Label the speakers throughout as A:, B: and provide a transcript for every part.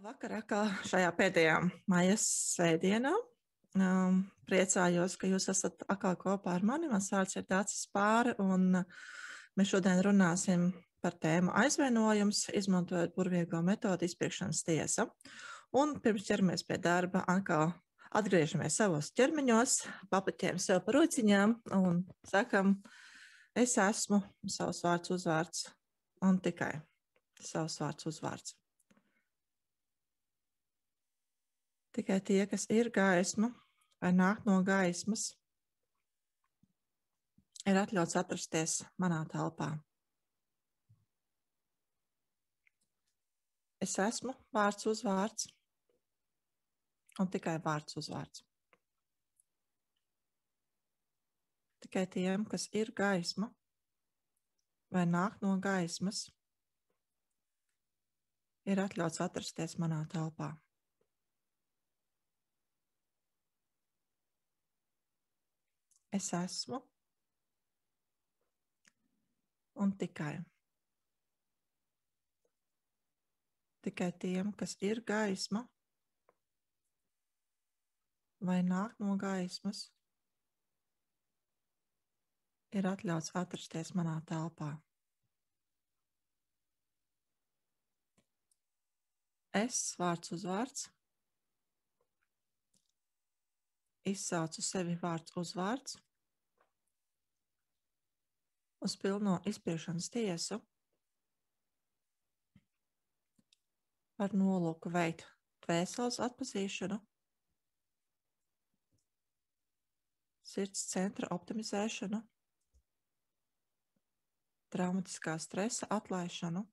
A: Vakarā, kā šajā pēdējā maijas svētdienā, priecājos, ka jūs esat atkal kopā ar mani. Mans vārds ir Dācis Pāre, un mēs šodien runāsim par tēmu aizvainojums, izmantojot burvīgo metodi izpirkšanas tiesa. Un pirms ķeramies pie darba, atkal atgriežamies savos ķermeņos, papaķējam sev par rociņām un sakam, es esmu savs vārds uzvārds un tikai savs vārds uzvārds. Tikai tie, kas ir gaisma vai nāk no gaismas, ir atļauts atrasties manā telpā. Es esmu vārds uzvārds un tikai vārds uzvārds. Tikai tiem, kas ir gaisma vai nāk no gaismas, ir atļauts atrasties manā telpā. Es esmu un tikai tiem, kas ir gaisma vai nāk no gaismas, ir atļauts atrasties manā telpā. Es, vārds uzvārds, izsaucu sevi vārds uzvārds uz pilno izpirkšanas tiesu ar nolūku veikt dvēseles atpazīšanu, sirds centra optimizēšanu, traumatiskā stresa atlaišanu,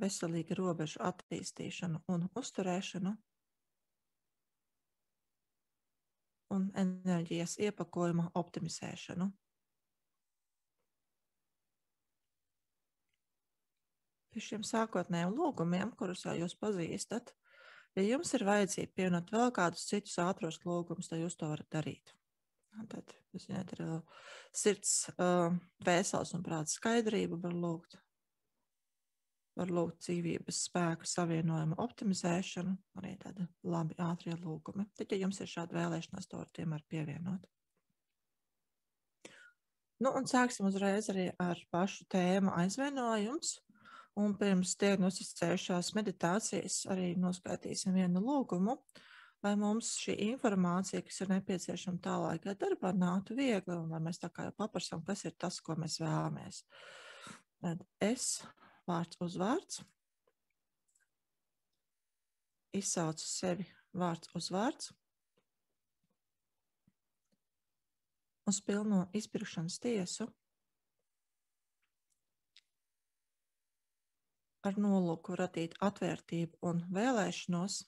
A: veselīga robežu attīstīšanu un uzturēšanu un enerģijas iepakojuma optimizēšanu. Pie šiem sākotnējiem lūgumiem, kurus jau jūs pazīstat, ja jums ir vajadzība pievienot vēl kādus citus ātros lūgumus, tad jūs to varat darīt. Tad, jūs zināt, ir sirds, dvēseles un prāta skaidrību var lūgt. Var lūgt dzīvības spēku savienojumu optimizēšanu, arī tādi labi ātrie lūgumi. Tad, ja jums ir šāda vēlēšanās, to var vienmēr pievienot. Nu, un sāksim uzreiz arī ar pašu tēmu aizvainojums. Un pirms diagnosticējušās meditācijas arī noskaitīsim vienu lūgumu, lai mums šī informācija, kas ir nepieciešama tālākajā darbā, nāktu viegli, un lai mēs tā kā jau paprasām, kas ir tas, ko mēs vēlamies. Tad es, vārds uzvārds, izsaucu sevi vārds uzvārds uz pilno izpirkšanas tiesu ar nolūku radīt atvērtību un vēlēšanos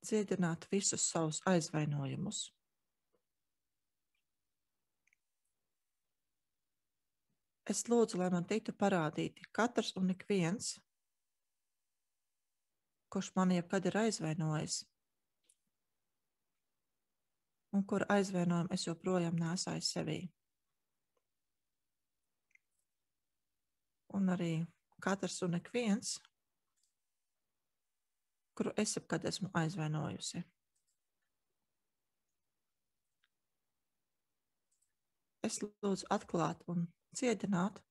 A: dziedināt visus savus aizvainojumus. Es lūdzu, lai man tiktu parādīti katrs un ik viens, kurš mani jebkad ir aizvainojis, un kura aizvainojumu es joprojām nēsāju sevī. Un arī katrs un ik viens, kuru es jebkad esmu aizvainojusi. Es lūdzu atklāt un dziedināt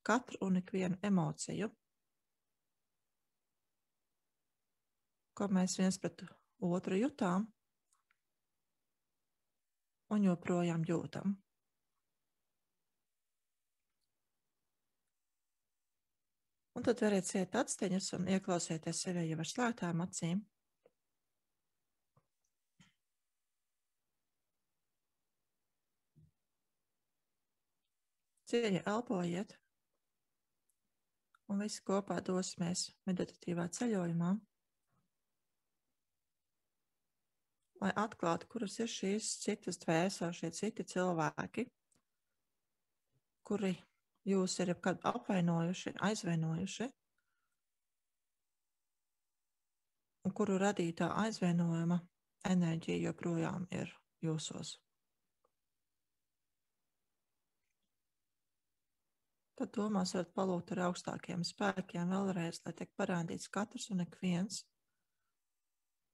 A: katru un ik vienu emociju, ko mēs viens pret otru jutām un joprojām jūtam. Un tad variet ciet actiņas un ieklausieties sevi jau ar slēgtām acīm. Dziļi elpojiet un visi kopā dosimies meditatīvā ceļojumā, lai atklātu, kuras ir šīs citas dvēseles, šie citi cilvēki, kuri jūs ir jebkad apvainojuši, aizvainojuši, un kuru radītā aizvainojuma enerģija joprojām ir jūsos. Tad domās varat palūgt ar augstākiem spēkiem vēlreiz, lai tiek parādīts katrs un ik viens,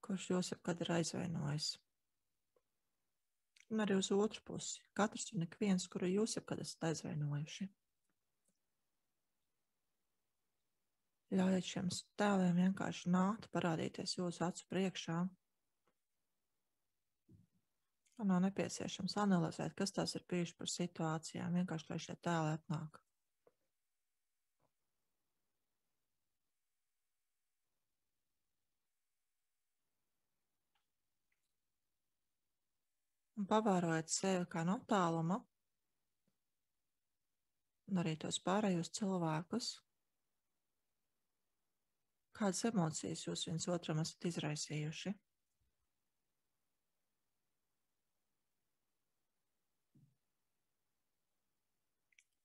A: kurš jūs jebkad ir aizvainojis. Un arī uz otru pusi. Katrs un ik viens, kuru jūs jebkad esat aizvainojuši. Ļaujiet šiem tēliem vienkārši nākt, parādīties jūsu acu priekšā. Un nav nepieciešams analizēt, kas tās ir bijuši par situācijām. Vienkārši, lai šie tēli atnāk. Un pavērojiet sevi kā no tāluma. Un arī tos pārējos cilvēkus. Kādas emocijas jūs viens otram esat izraisījuši?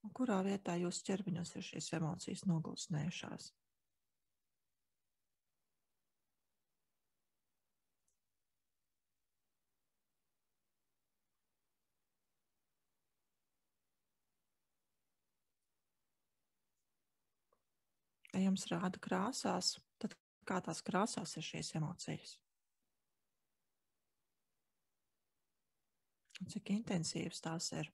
A: Un kurā vietā jūsu ķermeņos ir šīs emocijas nogulsnējušās? Ja jums rāda krāsās, tad kā tās krāsās ir šīs emocijas? Un cik intensīvas tās ir?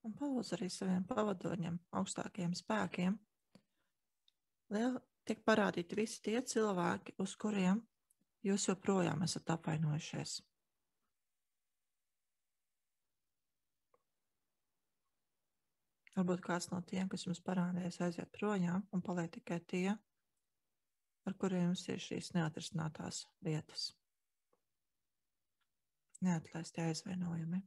A: Un palūdz arī saviem pavadoņiem, augstākajiem spēkiem, lai tiek parādīti visi tie cilvēki, uz kuriem jūs joprojām esat apvainojušies. Varbūt kāds no tiem, kas jums parādījās, aiziet projām un paliek tikai tie, ar kuriem jums ir šīs neatrisinātās lietas. Neatlaisti aizvainojumi.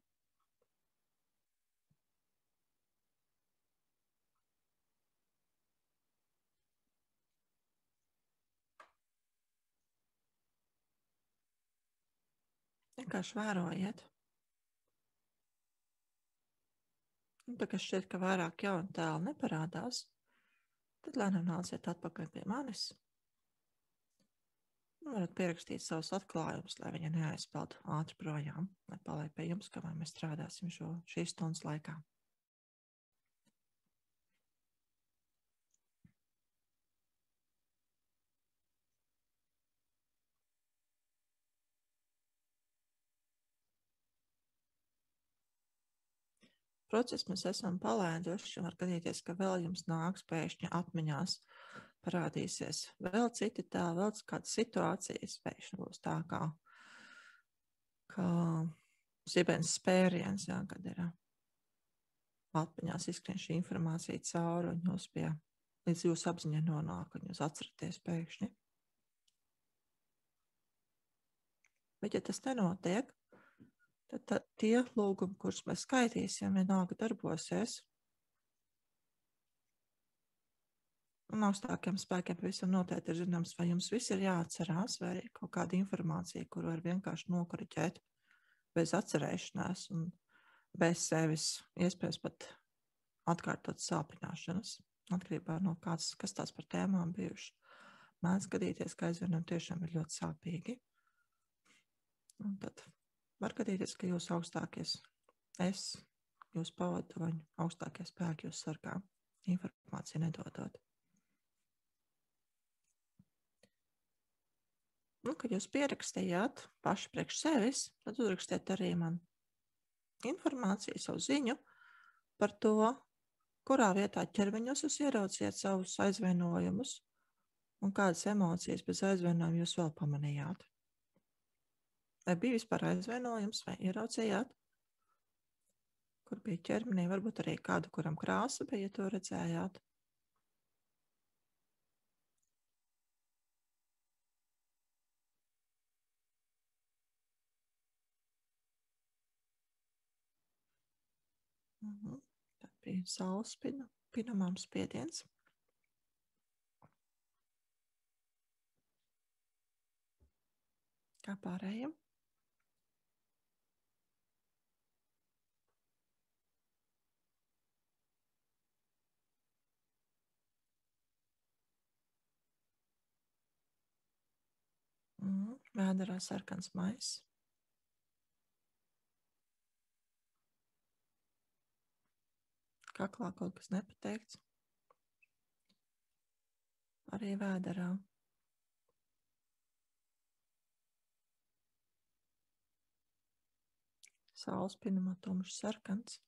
A: Vienkārši vērojiet. Un tā kā šķiet, ka vairāk jaunu tēlu neparādās, tad lēnām nāciet atpakaļ pie manis. Un varat pierakstīt savus atklājumus, lai viņi neaizpeld ātri projām, lai paliek pie jums, kamēr mēs strādāsim šīs stundas laikā. Procesu mēs esam palēduši, un var gadīties, ka vēl jums nāks pēkšņi atmiņās parādīsies vēl citi tēli, vēl kādas situācijas pēkšņi būs tā kā zibens spēriens, jā, kad ir atmiņās izskrien šī informācija cauri, un jūs līdz jūsu apziņai nonāk, un jūs atceraties pēkšņi. Bet ja tas nenotiek, tad tie lūgumi, kurus mēs skaitīsim, vienalga darbosies. Un augstākiem spēkiem pavisam noteikti ir zināms, vai jums viss ir jāatcerās, vai arī kaut kāda informācija, kuru var vienkārši nokoriģēt bez atcerēšanās un bez sevis, iespējams pat atkārtot sāpināšanas, atkarībā no kas tās par tēmām bijuši. Mēdz gadīties, ka aizvainojumi tiešām ir ļoti sāpīgi. Un tad var gadīties, ka jūs augstākies jūs pavadoņi, augstākie spēki jūs sargā, informāciju nedodot. Un, kad jūs pierakstījāt paši priekš sevis, tad uzrakstiet arī man informāciju, savu ziņu par to, kurā vietā ķermeņos jūs ieraudzījāt savus aizvainojumus un kādas emocijas bez aizvainojuma jūs vēl pamanījāt. Vai bija vispār aizvainojums, vai ieraudzījāt, kur bija ķermenī, varbūt arī kādu, kuram krāsa bija, ja to redzējāt. Tad bija saules pinamām spiediens. Kā pārējiem? Vēderā sarkans maiss. Kaklā kaut kas nepateikts. Arī vēderā. Saules pinumā tumšs sarkans.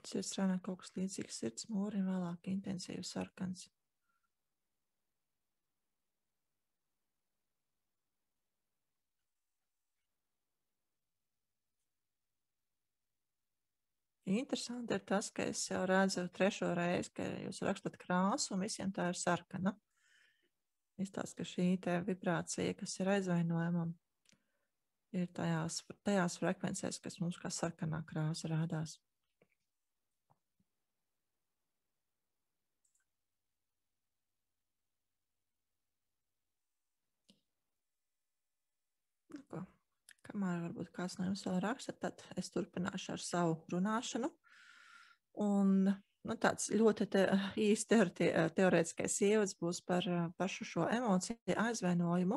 A: Sirdsrānā kaut kas līdzīgs sirds mūrim, vēlāk intensīvi sarkans. Interesanti ir tas, ka es jau redzu 3. reizi, ka jūs rakstat krāsu un visiem tā ir sarkana. Izstāsta, ka šī te vibrācija, kas ir aizvainojama, ir tajās frekvencēs, kas mums kā sarkanā krāsa rādās. Nu, ko? Kamēr varbūt kāds no jums vēl raksta, tad es turpināšu ar savu runāšanu. Un tāds ļoti īsti teorētiskais ievads būs par pašu šo emociju aizvainojumu.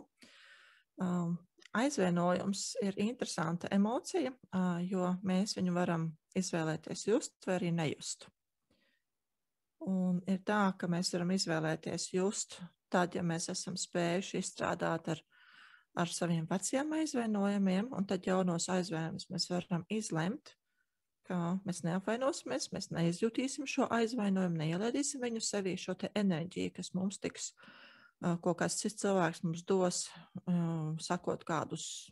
A: Aizvainojums ir interesanta emocija, jo mēs viņu varam izvēlēties just vai arī nejust. Un ir tā, ka mēs varam izvēlēties just tad, ja mēs esam spējuši izstrādāt ar saviem veciem aizvainojumiem, un tad jaunos aizvainojumus mēs varam izlemt, ka mēs neapvainosimies, mēs neizjutīsim šo aizvainojumu, neielaidīsim viņu sevī šo te enerģiju, kas mums tiks, ko kāds cits cilvēks mums dos, sakot kādus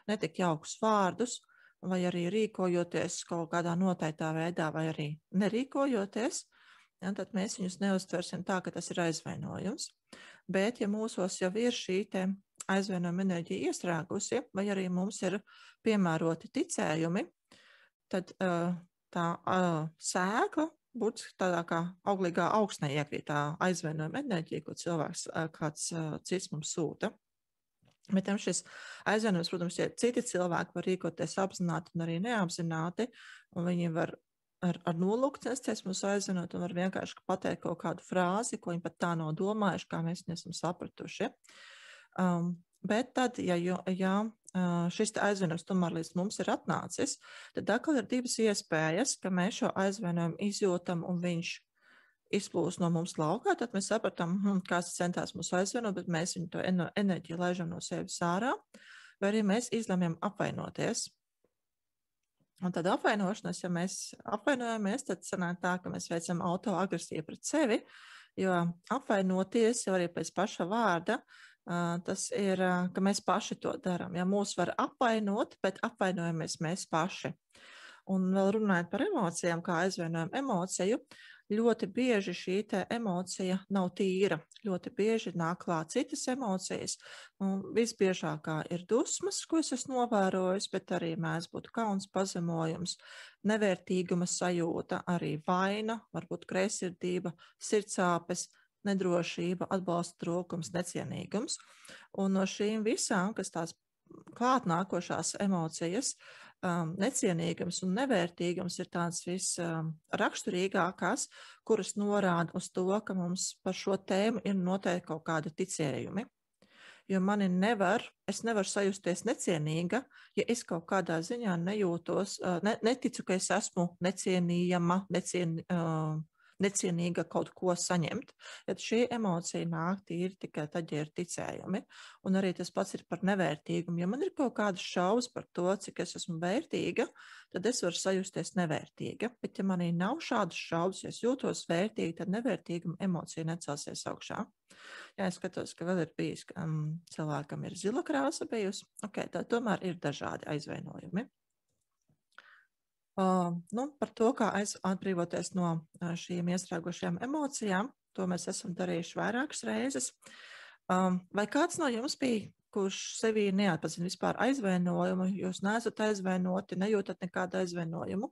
A: netik jaukus vārdus, vai arī rīkojoties kaut kādā noteiktā veidā, vai arī nerīkojoties, ja, tad mēs viņus neuztversim tā, ka tas ir aizvainojums. Bet, ja mūsos jau ir šī te aizvainojuma enerģija iestrēgusi, vai arī mums ir piemēroti ticējumi, tad tā sēkla būtu tādā kā auglīgā augsnē iekrīt tā aizvainojuma enerģija, ko cilvēks kāds cits mums sūta. Bet šis aizvainojums, protams, ja citi cilvēki var rīkoties apzināti un arī neapzināti, un viņi var ar nolūku censties mūs aizvainot un var vienkārši pateikt kaut kādu frāzi, ko viņi pat tā nav domājuši, kā mēs nesam sapratuši. Bet tad, ja šis aizvainojums tomēr līdz mums ir atnācis, tad atkal ir divas iespējas, ka mēs šo aizvainojumu izjūtam un viņš izplūst no mums laukā, tad mēs sapratam, kāds centās mūs aizvainot, bet mēs viņu to enerģiju laižam no sevis ārā, vai arī mēs izlemjam apvainoties. Un tad apvainošanās, ja mēs apvainojamies, tad sanāk tā, ka mēs veicam autoagresiju pret sevi, jo apvainoties jau arī pēc paša vārda, tas ir, ka mēs paši to darām. Ja mūs var apvainot, bet apvainojamies mēs paši. Un vēl runājot par emocijām, kā aizvainojam emociju, ļoti bieži šī emocija nav tīra. Ļoti bieži nāk klāt citas emocijas. Visbiežākā ir dusmas, ko es esmu novērojis, bet arī mēdz būt kauns, pazemojums, nevērtīguma sajūta, arī vaina, varbūt greizsirdība, sirdsāpes, nedrošība, atbalsta trūkums, necienīgums. Un no šīm visām, kas tās klāt nākošās emocijas, necienīgums un nevērtīgums ir tāds visraksturīgākās, kuras norāda uz to, ka mums par šo tēmu ir noteikti kaut kādi ticējumi. Jo es nevaru sajusties necienīga, ja es kaut kādā ziņā nejūtos, neticu, ka es esmu necienījama, necienīga kaut ko saņemt. Ja šī emocija nāk tīri tikai tad, ja ir ticējumi. Un arī tas pats ir par nevērtīgumu. Ja man ir kaut kādas šaubas par to, cik es esmu vērtīga, tad es varu sajusties nevērtīga. Bet ja manī nav šādas šaubas, ja es jūtos vērtīga, tad nevērtīguma emocija necelsies augšā. Ja es skatos, ka vēl ir bijis, ka cilvēkam ir zila krāsa bijusi, tad tomēr ir dažādi aizvainojumi. Par to, kā atbrīvoties no šīm iestrēgušajām emocijām, to mēs esam darījuši vairākas reizes. Vai kāds no jums bija, kurš sevī neatpazina vispār aizvainojumu, jūs neesat aizvainoti, nejūtat nekādu aizvainojumu?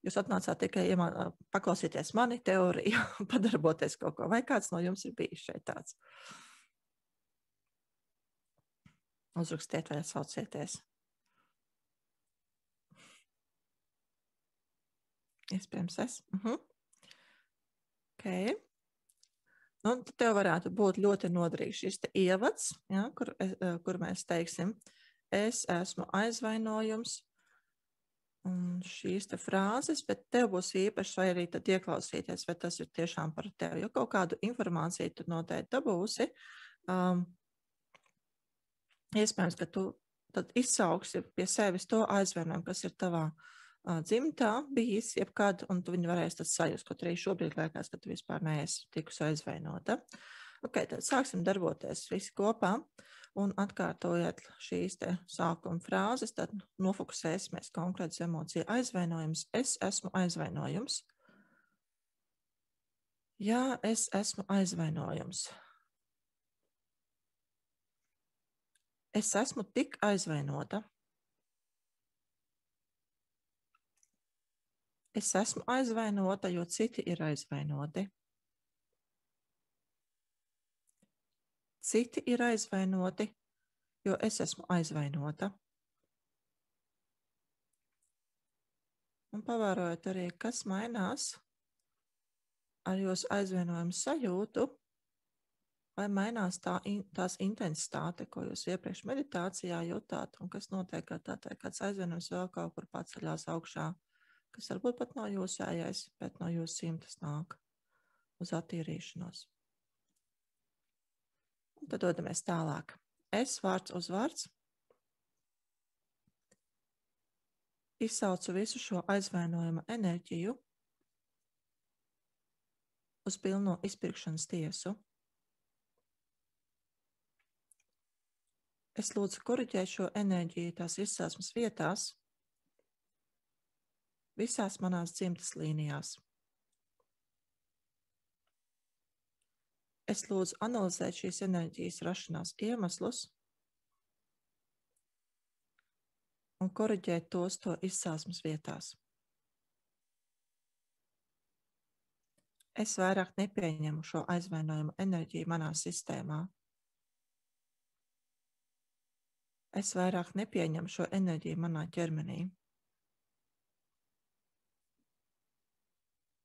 A: Jūs atnācāt tikai paklausīties mani teoriju, padarboties kaut ko. Vai kāds no jums ir bijis šeit tāds? Uzrakstiet vai atsaucieties. Iespējams es. Okay. Nu, tad tev varētu būt ļoti noderīgs šis te ievads, ja, kur mēs teiksim, es esmu aizvainojums, un šīs te frāzes, bet tev būs īpaši vai arī tad ieklausīties, vai tas ir tiešām par tevi, jo kaut kādu informāciju tu noteikti dabūsi. Iespējams, ka tu tad izsauksi pie sevis to aizvainojumu, kas ir tavā dzimtā bijis jebkad, un tu viņu varēsi tad sajust, kaut arī šobrīd liekas, ka tu vispār neesi tikusi aizvainota. Ok, tad sāksim darboties visi kopā un atkārtojiet šīs te sākuma frāzes, tad nofokusēsimies konkrētas emociju aizvainojums. Es esmu aizvainojums. Jā, es esmu aizvainojums. Es esmu tik aizvainota. Es esmu aizvainota, jo citi ir aizvainoti. Citi ir aizvainoti, jo es esmu aizvainota. Un pavērojot arī, kas mainās ar jūsu aizvainojumu sajūtu, vai mainās tās intensitāte, ko jūs iepriekš meditācijā jutāt, un kas notiek ar tā, kāds aizvainojums vēl kaut kur paceļās augšā, kas varbūt pat nav jūsējais, bet no jūsu simtas nāk uz attīrīšanos. Un tad dodamies tālāk. Es vārds uz vārds izsaucu visu šo aizvainojuma enerģiju uz pilno izpirkšanas tiesu. Es lūdzu koriģēt šo enerģiju tās izcelsmes vietās, visās manās dzimtas līnijās. Es lūdzu analizēt šīs enerģijas rašanās iemeslus un koriģēt tos to izcelsmes vietās. Es vairāk nepieņemu šo aizvainojumu enerģiju manā sistēmā. Es vairāk nepieņemu šo enerģiju manā ķermenī.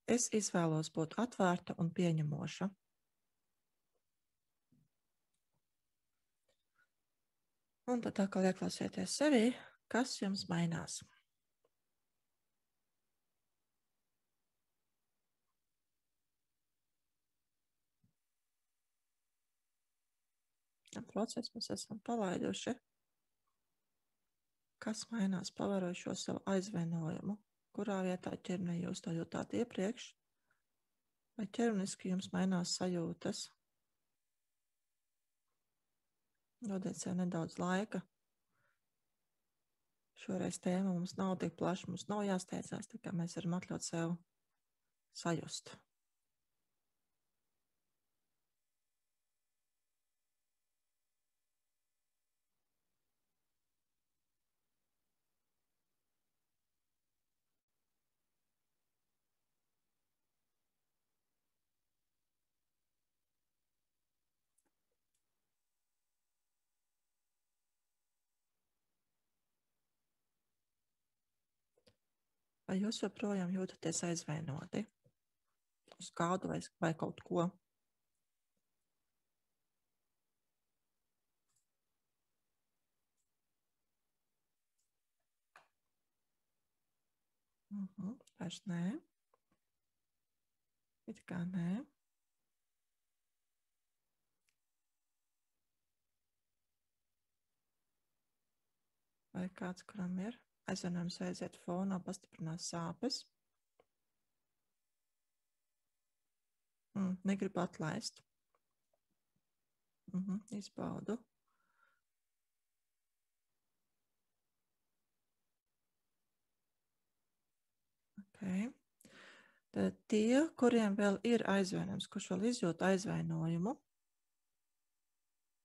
A: Es izvēlos būt atvērta un pieņemoša. Un tad atkal ieklausieties sevī, kas jums mainās. Procesu mēs esam palaiduši. Kas mainās, pavērojot šo savu aizvainojumu? Kurā vietā ķermenī jūs to jūtāt iepriekš? Vai ķermeniski jums mainās sajūtas? Dodiet sev nedaudz laika. Šoreiz tēma mums nav tik plaša, mums nav jāsteidzās, tā kā mēs varam atļaut sev sajust. Vai jūs joprojām jūtaties aizvainoti uz kādu vai kaut ko? Vairs nē. It kā nē. Vai kāds, kuram ir aizvainojums, aiziet fonā, pastiprinās sāpes? Negribu atlaist. Izbaudu. Okay. Tad tie, kuriem vēl ir aizvainojums, kurš vēl izjūt aizvainojumu,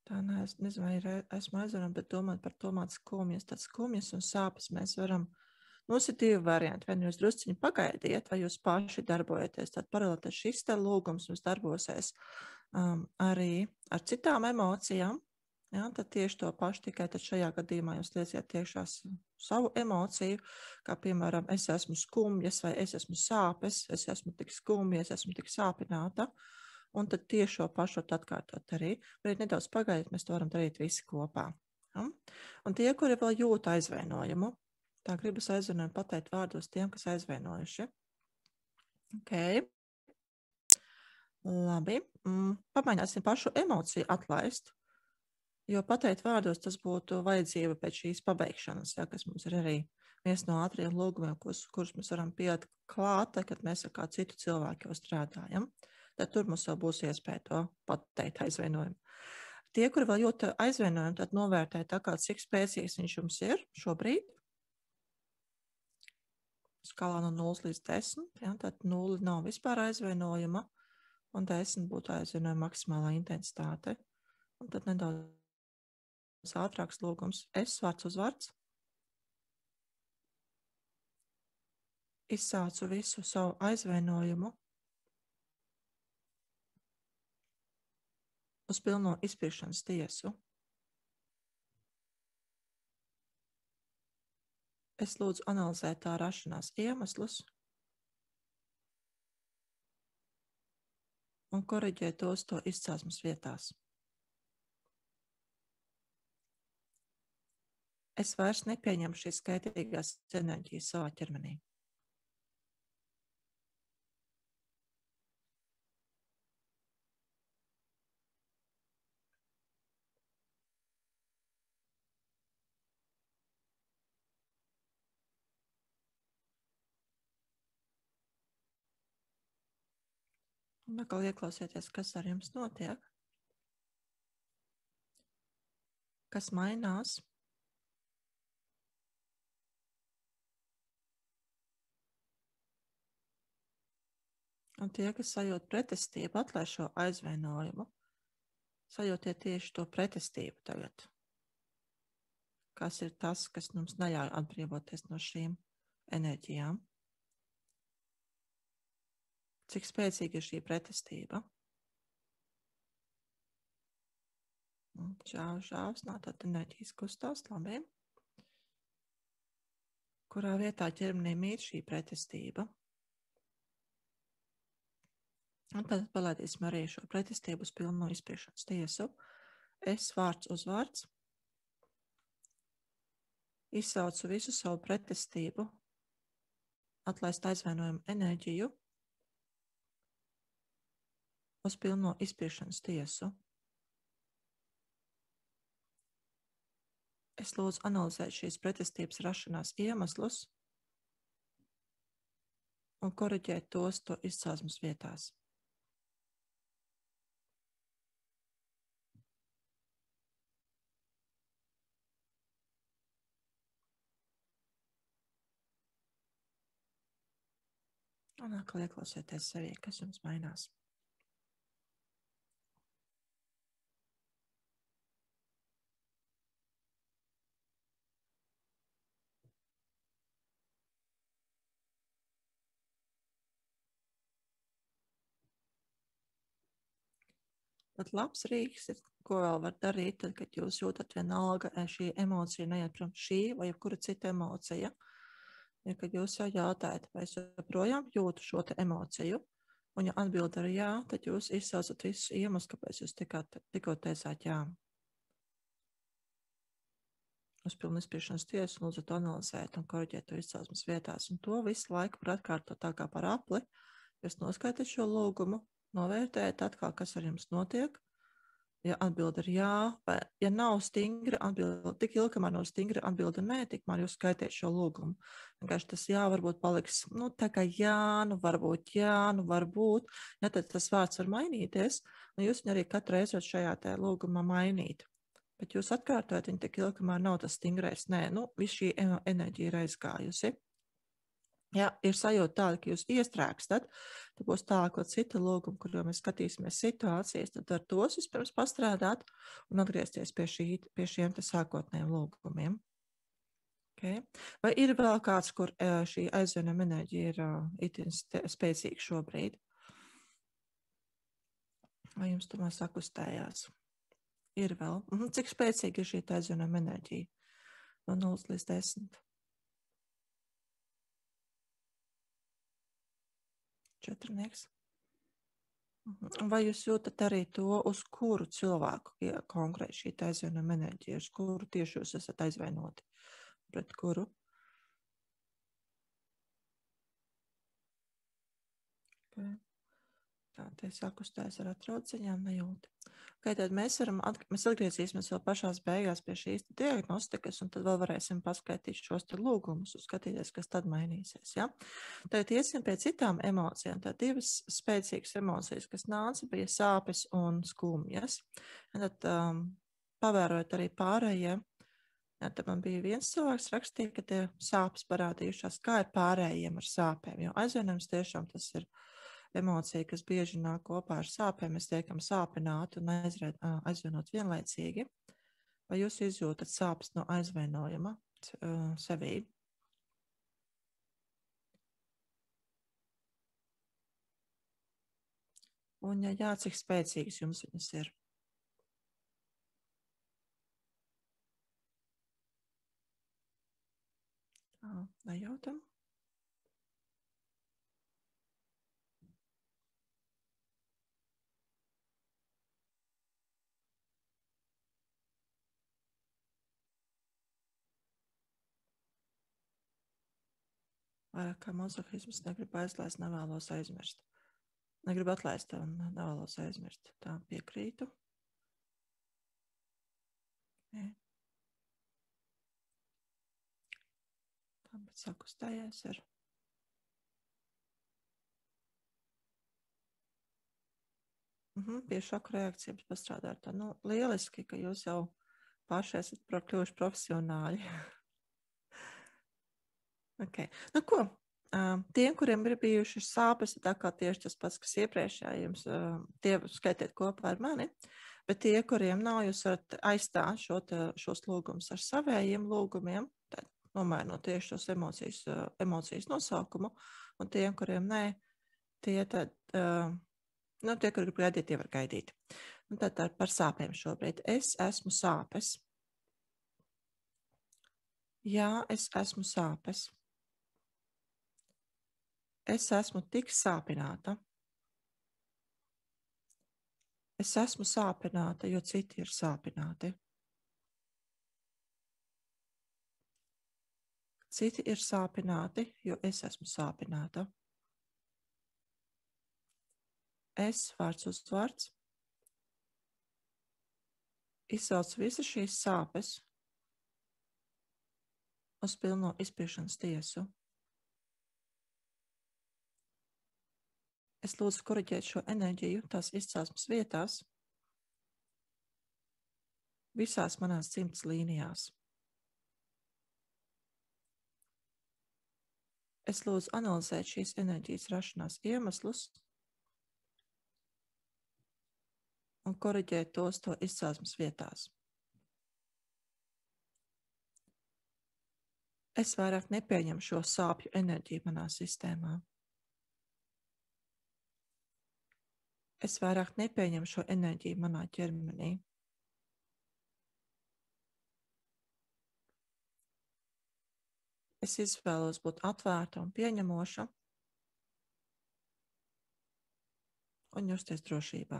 A: tā nezinu, vai esmu aizvainojuma, bet domāt par tomāt skumjas. Tad skumjas un sāpes mēs varam, mums ir divi varianti. Vai jūs drusciņi pagaidiet, vai jūs paši darbojaties, tad paralēli šis te lūgums mums darbosies arī ar citām emocijām. Ja, tad tieši to pašu, tikai tad šajā gadījumā jūs lieciet iekšā savu emociju, kā piemēram, es esmu skumjas, vai es esmu sāpes, es esmu tik skumja, es esmu tik sāpināta. Un tad tieši šo pašu atkārtot arī. Bet nedaudz pagaidiet, mēs to varam darīt visi kopā. Ja? Un tie, kuri vēl jūt aizvainojumu, tā gribas aizvainojumu pateikt vārdos tiem, kas aizvainojuši. Ok. Labi. Pamēģināsim pašu emociju atlaist. Jo pateikt vārdos, tas būtu vajadzība pēc šīs pabeigšanas, ja, kas mums ir arī viens no ātriem lūgumiem, kurus mēs varam pielikt klāt, kad mēs ar kādu citu cilvēku jau strādājam. Tad tur mums vēl būs iespēja to pateikt aizvainojumu. Tie, kuri vēl jūt aizvainojumu, tad novērtē tā kā cik spēcīgs viņš jums ir šobrīd. Skalā no 0 līdz 10, ja, tad 0 nav vispār aizvainojuma, un 10 būtu aizvainojuma maksimālā intensitāte. Un tad nedaudz ātrāks lūgums. Es vārds uz vārds. Izsaucu visu savu aizvainojumu uz pilno izpirkšanas tiesu. Es lūdzu analizēt tā rašanās iemeslus un koriģēt tos to izcelsmes vietās. Es vairs nepieņemu šīs skaitīgās enerģijas savā ķermenī. Un atkal ieklausieties, kas ar jums notiek, kas mainās. Un tie, kas sajūt pretestību, atlaiž šo aizvainojumu, sajūtiet tieši to pretestību tagad. Kas ir tas, kas mums neļauj atbrīvoties no šīm enerģijām? Cik spēcīga ir šī pretestība? Žāvs, nā, tad enerģijas kustās, labi. Kurā vietā ķermenī mīt šī pretestība? Un tad palaidīsim arī šo pretestību uz pilno izpirkšanas tiesu. Es vārds uz vārds. Izsaucu visu savu pretestību, atlaist aizvainojumu enerģiju uz pilno izpirkšanas tiesu. Es lūdzu analizēt šīs pretestības rašanās iemeslus un koriģēt tos to izcelsmes vietās. Un atkal ieklausieties sevī, kas jums mainās. Tad labs rīks ir, ko vēl var darīt, tad, kad jūs jūtat vienalga šī emocija neiet prom šī vai jebkura cita emocija. Ja, kad jūs jau jautājat, vai es joprojām jūtu šo te emociju, un ja atbild ar jā, tad jūs izsaucat visus iemeslus, kāpēc jūs tikko teicāt jā. Uz pilnu izpirkšanas tiesu lūdzu to analizēt un koriģēt to izcelsmes vietās. Un to visu laiku var atkārtot tā kā par apli. Jūs noskaitāt šo lūgumu, novērtējat atkal, kas ar jums notiek. Ja atbild ar jā, vai ja nav stingra atbilde, tik ilgi, kamēr nav stingra atbilde nē, tikmēr jūs skaitiet šo lūgumu. Vienkārši tas jā varbūt paliks, tā kā jā, varbūt jā, varbūt. Ja, tad tas vārds var mainīties, un jūs viņu arī katru reizi varat šajā tā lūgumā mainīt. Bet jūs atkārtojat viņu tik ilgi, kamēr nav tas stingrais nē, viss šī enerģija ir aizgājusi. Ja ir sajūta tāda, ka jūs iestrēgstat, tad būs tālāk kaut cita lūguma, kur mēs skatīsimies situācijas, tad ar tos vispirms pastrādāt un atgriezties pie šiem te sākotnējiem lūgumiem. Okay. Vai ir vēl kāds, kur šī aizvainojuma enerģija ir itin spēcīga šobrīd? Vai jums tomēr sakustējās? Ir vēl. Cik spēcīga ir šī aizvainojuma enerģija? No 0 līdz 10. 4. Vai jūs jūtat arī to, uz kuru cilvēku konkrēti šī aizvainojuma enerģija, uz kuru tieši jūs esat aizvainoti? Pret kuru? Okay. Tā, te sakustēs ar atrauciņām nejūti. Okay, tad mēs atgriezīsimies vēl pašās beigās pie šīs diagnostikas, un tad vēl varēsim paskaitīt šos lūgumus un skatīties, kas tad mainīsies. Ja? Tad iesim pie citām emocijām. Tā 2 spēcīgas emocijas, kas nāca, bija sāpes un skumjas. Un tad pavērojot arī pārējie, ja, tad man bija viens cilvēks rakstīja, ka tie sāpes parādījušās, kā ir pārējiem ar sāpēm, jo aizvainojums tiešām tas ir emocija, kas bieži nāk kopā ar sāpēm. Mēs tiekam sāpināti un aizvainot vienlaicīgi. Vai jūs izjūtat sāpes no aizvainojuma sevī? Un, ja jā, cik spēcīgas jums viņas ir? Nejautam? Vairāk kā mazohisms, negribu aizlaist, nevēlos aizmirst. Negribu atlaist un nevēlos aizmirst. Tā piekrītu. Jā. Tā, bet sakustējies ar. Pie šoka reakcijas pastrādāt. Nu, lieliski, ka jūs jau paši esat kļuvuši profesionāļi. Okay. Nu, ko? Tiem, kuriem ir bijušas sāpes, tā kā tieši tas pats, kas iepriekšējā jums, tie skaitiet kopā ar mani, bet tie, kuriem nav, jūs varat aizstāt šos lūgumus ar savējiem lūgumiem, tad nomainot tieši šos emocijas nosaukumu, un tiem, kuriem nē, tie tad, tie, kuri grib gaidīt, tie var gaidīt. Un tad par sāpēm šobrīd. Es esmu sāpes. Jā, es esmu sāpes. Es esmu tik sāpināta. Es esmu sāpināta, jo citi ir sāpināti. Citi ir sāpināti, jo es esmu sāpināta. Es vārds uz vārds izsauc visas šīs sāpes uz pilno izpiešanas tiesu. Es lūdzu koriģēt šo enerģiju tās izcelsmes vietās, visās manās dzimtas līnijās. Es lūdzu analizēt šīs enerģijas rašanās iemeslus un koriģēt tos to izcelsmes vietās. Es vairāk nepieņemu šo sāpju enerģiju manā sistēmā. Es vairāk nepieņemu šo enerģiju manā ķermenī. Es izvēlos būt atvērta un pieņemoša un justies drošībā.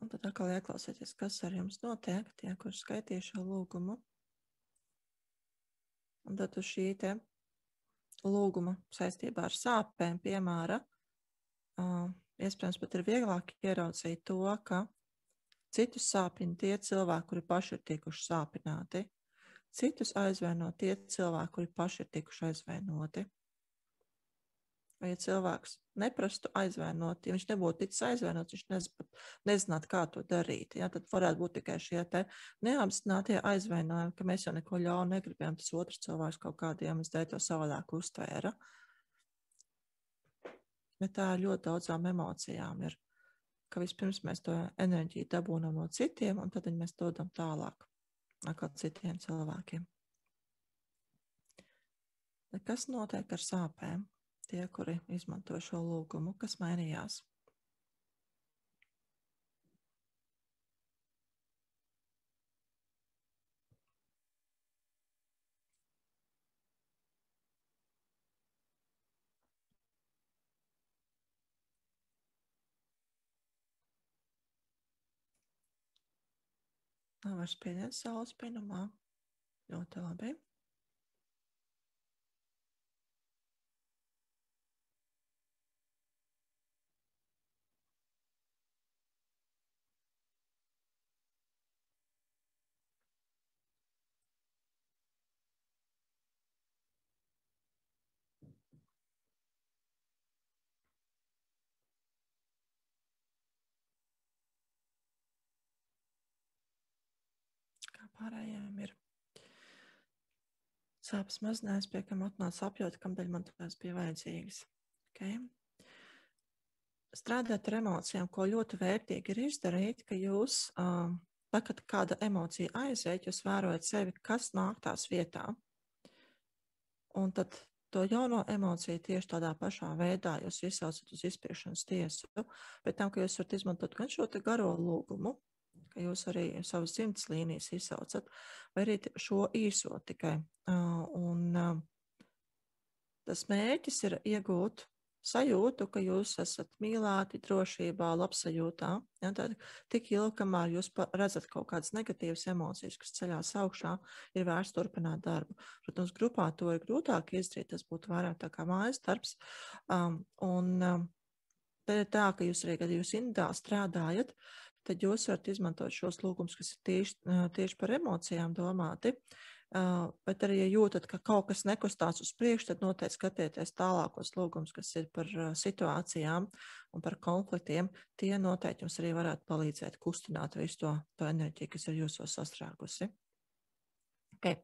A: Un tad atkal ieklausieties, kas ar jums notiek, tie, kur skaitīja šo lūgumu. Un tad uz šī te lūguma saistībā ar sāpēm piemēra, iespējams pat ir vieglāk ieraudzīt to, ka citus sāpina tie cilvēki, kuri paši ir tikuši sāpināti. Citus aizvaino tie cilvēki, kuri paši ir tikuši aizvainoti. Vai ja cilvēks neprastu aizvainot, ja viņš nebūtu ticis aizvainots, viņš nezinātu, kā to darīt. Ja? Tad varētu būt tikai šie te neapzinātie aizvainojumi, ka mēs jau neko ļaunu negribējām, tas otrs cilvēks kaut kādiem iemeslu dēļ to savādāk uztvēra. Bet tā ļoti daudzām emocijām ir, ka vispirms mēs to enerģiju dabūnam no citiem, un tad mēs dodam tālāk kā citiem cilvēkiem. Kas notiek ar sāpēm? Tie, kuri izmanto šo lūgumu, kas mainījās? Var spiediens saules pinumā. Ļoti labi. Kā pārējiem ir sāpes mazinājums, pie kam atnāca apjūta, kamdēļ man tās bija vajadzīgas. Okay? Strādāt ar emocijām, ko ļoti vērtīgi ir izdarīt, ka jūs, tad, kad kāda emocija aiziet, jūs vērojat sevi, kas nāk tās vietā. Un tad to jauno emociju tieši tādā pašā veidā jūs izsaucat uz izspriešanas tiesu. Bet tam, ka jūs varat izmantot gan šo te garo lūgumu, ka jūs arī savas dzimtas līnijas izsaucat, vai arī šo īso tikai. Tas mērķis ir iegūt sajūtu, ka jūs esat mīlēti, drošībā, labsajūtā. Ja, tad tik ilgi, kamēr jūs redzat kaut kādas negatīvas emocijas, kas ceļās augšā, ir vērts turpināt darbu. Protams, grupā to ir grūtāk izdarīt, tas būtu vairāk tā kā mājas darbs. Tad ir tā, ka jūs arī, kad jūs individuāli strādājat, tad jūs varat izmantot šos lūgumus, kas ir tieši par emocijām domāti. Bet arī, ja jūtat, ka kaut kas nekustās uz priekšu, tad noteikti skatieties tālākos lūgumus, kas ir par situācijām un par konfliktiem. Tie noteikti jums arī varētu palīdzēt kustināt visu to enerģiju, kas ir jūsos sastrēgusi. Okay.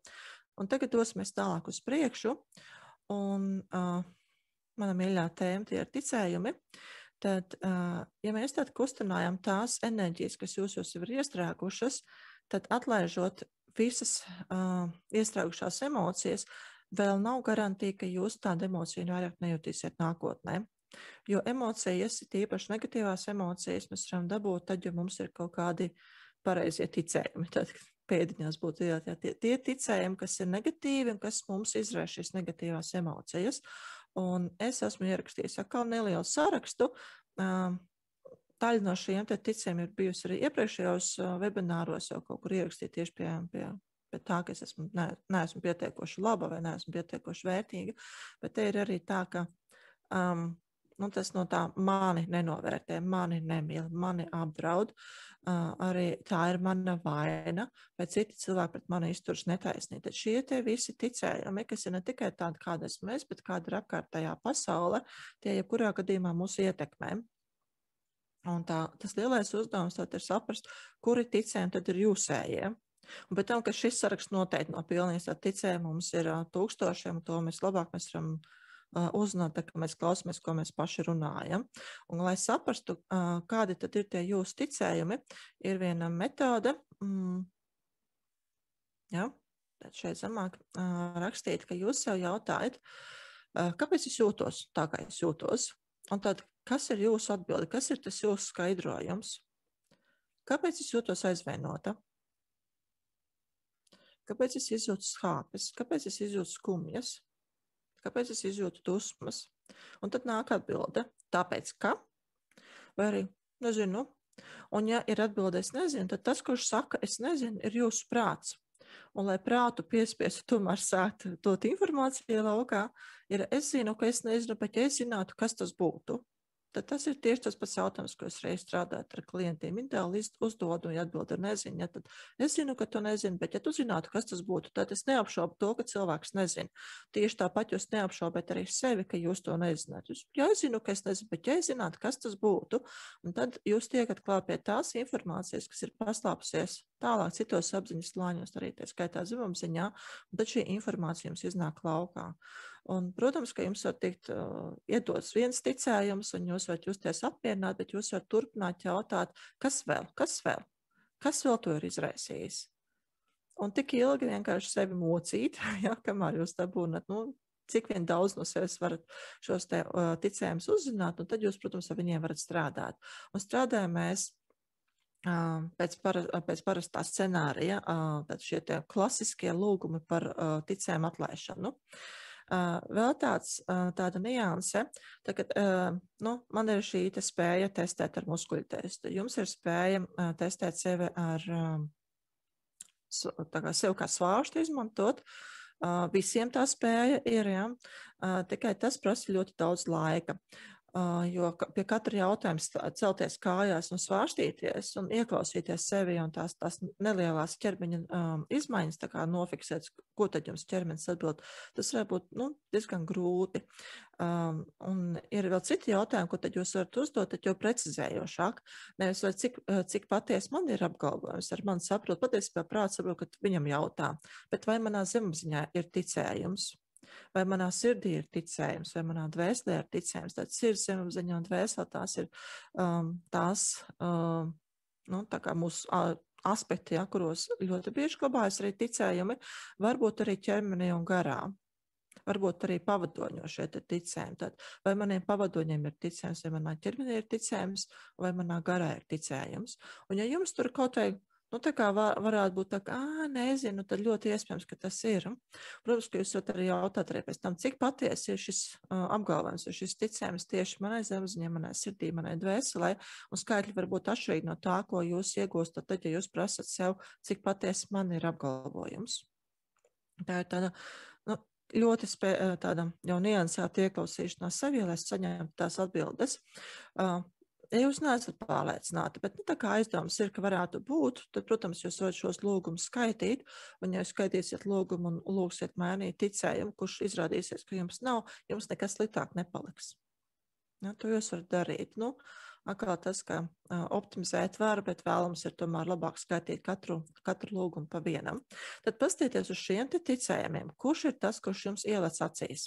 A: Un tagad dosimies tālāk uz priekšu. Un mana mīļā tēma tie ir ticējumi. Tad, ja mēs tad kustinājam tās enerģijas, kas jūsos jau ir iestrēgušas, tad atlaižot visas iestrēgušās emocijas, vēl nav garantīja, ka jūs tādu emociju vairāk nejutīsiet nākotnē. Jo emocijas, tīpaši negatīvās emocijas, mēs varam dabūt tad, ja mums ir kaut kādi pareizie ticējumi. Tad pēdiņās būtu tie ticējumi, kas ir negatīvi un kas mums izraisa šīs negatīvās emocijas. Un es esmu ierakstījis atkal nelielu sarakstu. Daļa no šiem ticējumiem ir bijusi arī iepriekšējos webināros, jau kaut kur ierakstīt tieši pie tā, ka es neesmu pietiekoši laba vai neesmu pietiekoši vērtīga, bet te ir arī tā, ka tas no tā mani nenovērtē, mani nemīl, mani apdraud, arī tā ir mana vaina, vai citi cilvēki pret mani izturas netaisnīgi. Tad šie te visi ticējumi, kas ir ne tikai tādi, kāda esmu es, bet kāda ir apkārtējā pasaule, tie jebkurā gadījumā mūs ietekmē. Un tas lielais uzdevums tad ir saprast, kuri ticējumi tad ir jūsējie. Un pēc tam, ka šis saraksts noteikti nav pilnīgs, tad ticējumi mums ir tūkstošiem, un to mēs labāk varam uzzināt, tā, ka mēs klausamies, ko mēs paši runājam. Un, lai saprastu, kādi tad ir tie jūsu ticējumi, ir viena metode, tad šeit zemāk rakstīt, ka jūs sev jautājat, kāpēc es jūtos tā, kā es jūtos? Un tad, kas ir jūsu atbilde? Kas ir tas jūsu skaidrojums? Kāpēc es jūtos aizvainota? Kāpēc es izjūtu skāpes? Kāpēc es izjūtu skumjas? Kāpēc es izjūtu dusmas? Un tad nāk atbilde. Tāpēc, ka? Vai arī, nezinu. Un ja ir atbilde, es nezinu, tad tas, kurš saka, es nezinu, ir jūsu prāts. Un, lai prātu piespiestu tomēr sākt dot informāciju laukā, ir es zinu, ka es nezinu, bet ja es zinātu, kas tas būtu, tad tas ir tieši tas pats jautājums, ko es reiz strādāju ar klientiem. Ideāli uzdodu, un atbildi ir nezinu. Ja, tad es zinu, ka tu nezini, bet ja tu zinātu, kas tas būtu, tad es neapšaubu to, ka cilvēks nezina. Tieši tāpat jūs neapšaubat arī sevi, ka jūs to nezināt. Ja es zinu, ka es nezinu, bet ja es zinātu, kas tas būtu, un tad jūs tiekat klāt pie tās informācijas, kas ir paslēpusies tālāk citos apziņas slāņos, arī tā skaitā zemapziņā, un tad šī informācija jums iznāk laukā. Un, protams, ka jums var tikt iedots viens ticējums, un jūs varat justies apmierināti, bet jūs varat turpināt jautāt, kas vēl? Kas vēl to ir izraisījis? Un tik ilgi vienkārši sevi mocīt, kamēr jūs dabūnat, cik vien daudz no sevis varat šos te ticējumus uzzināt, un tad jūs, protams, ar viņiem varat strādāt. Un strādājam mēs pēc parastā scenārija, tad šie tie klasiskie lūgumi par ticējumu atlaišanu. Vēl tāda nianse, tagad, man ir šī spēja testēt ar muskuļu testu. Jums ir spēja testēt sevi ar sev kā svārstu izmantot. Visiem tā spēja ir, ja? Tikai tas prasa ļoti daudz laika. Jo pie katra jautājuma celties kājās un svārstīties un ieklausīties sevi un tās nelielās ķermeņa izmaiņas, tā kā nofiksēt, ko tad jums ķermenis atbild, tas var būt diezgan grūti. Un ir vēl citi jautājumi, ko tad jūs varat uzdot, tad jau precizējošāk. Nevis vai cik patiesi man ir apgalvojums, ar mani saprot, patiesībā prāts saprot, ka viņam jautā, bet vai manā zemapziņā ir ticējums? Vai manā sirdī ir ticējums, vai manā dvēselē ir ticējums. Tad sirds, zemapziņa un dvēsele tās ir tā kā mūsu aspekti, ja, kuros ļoti bieži glabājas arī ticējumi, varbūt arī ķermenī un garā. Varbūt arī pavadoņo šie ticējumi. Tad, vai maniem pavadoņiem ir ticējums, vai manā ķermenī ir ticējums, vai manā garā ir ticējums. Un ja jums tur kaut vai tā kā varētu būt tā, ka, nezinu, tad ļoti iespējams, ka tas ir. Protams, ka jūs varat arī jautāt arī pēc tam, cik patiesi ir šis apgalvojums, ir šis ticējums tieši manai zemapziņai, manai sirdī, manai dvēselē, un skaitļi var būt atšķirīgi no tā, ko jūs iegūstat, tad, ja jūs prasat sev, cik patiesi man ir apgalvojums. Tā ir tāda, ļoti tāda jau niansēta ieklausīšanās sevi, lai saņemtu tās atbildes. Ja jūs neesat pārliecināti, bet tā kā aizdoms ir, ka varētu būt, tad, protams, jūs varat šos lūgumus skaitīt, un ja jūs skaitīsiet lūgumu un lūgsiet mainīt ticējumu, kurš izrādīsies, ka jums nav, jums nekas sliktāk nepaliks. Ja, to jūs varat darīt. Atkal tas, ka optimizēt var, bet vēlams ir tomēr labāk skaitīt katru lūgumu pa vienam. Tad pastieties uz šiem ticējumiem. Kurš ir tas, kurš jums ielec acīs?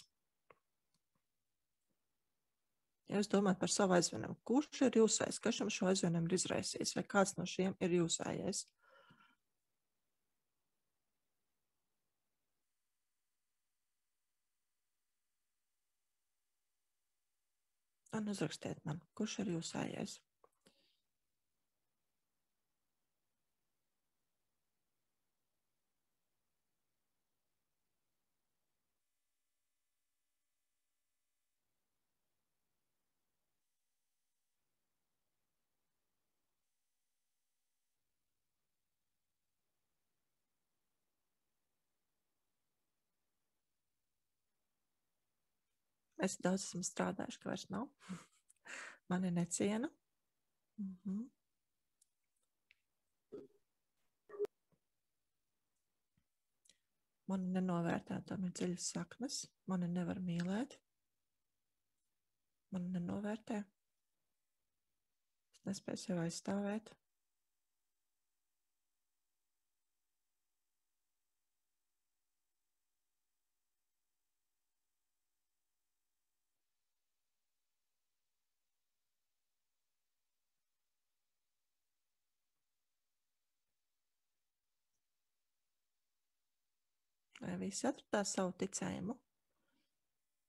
A: Ja jūs domājat par savu aizvainojumu, kurš ir jūsējais, kas jums šo aizvainojumu ir izraisījis, vai kāds no šiem ir jūsējais? Un uzrakstiet man, kurš ir jūsējais? Es daudz esmu strādājuši, ka vairs nav. Mani neciena. Mani nenovērtē, tam ir dziļas saknes. Mani nevar mīlēt. Mani nenovērtē. Es nespēju sev aizstāvēt. Vai visi atradās savu ticējumu?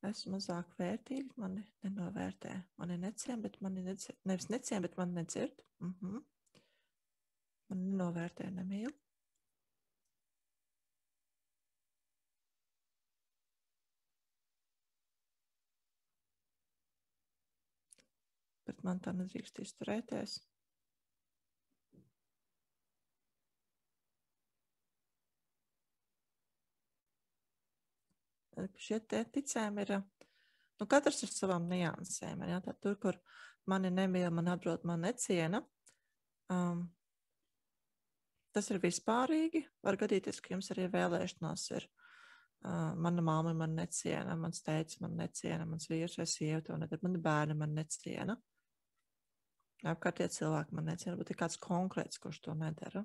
A: Esmu mazāk vērtīgi, mani nenovērtē. Mani necien, bet mani nedzird. Nevis necien, bet mani nedzird. Mani nenovērtē, nemīl. Bet man tā nedrīkst izturēties. Šie ticējumi ir, katrs ar savām niansēm. Ja? Tad tur, kur mani nemīl, man atbrod, man neciena, tas ir vispārīgi. Var gadīties, ka jums arī vēlēšanās ir. Mana mamma man neciena, mans tētis man neciena, mans vīrs vai sieva to nedara, mani bērni man neciena. Apkārtie cilvēki man neciena, bet ir kāds konkrēts, kurš to nedara.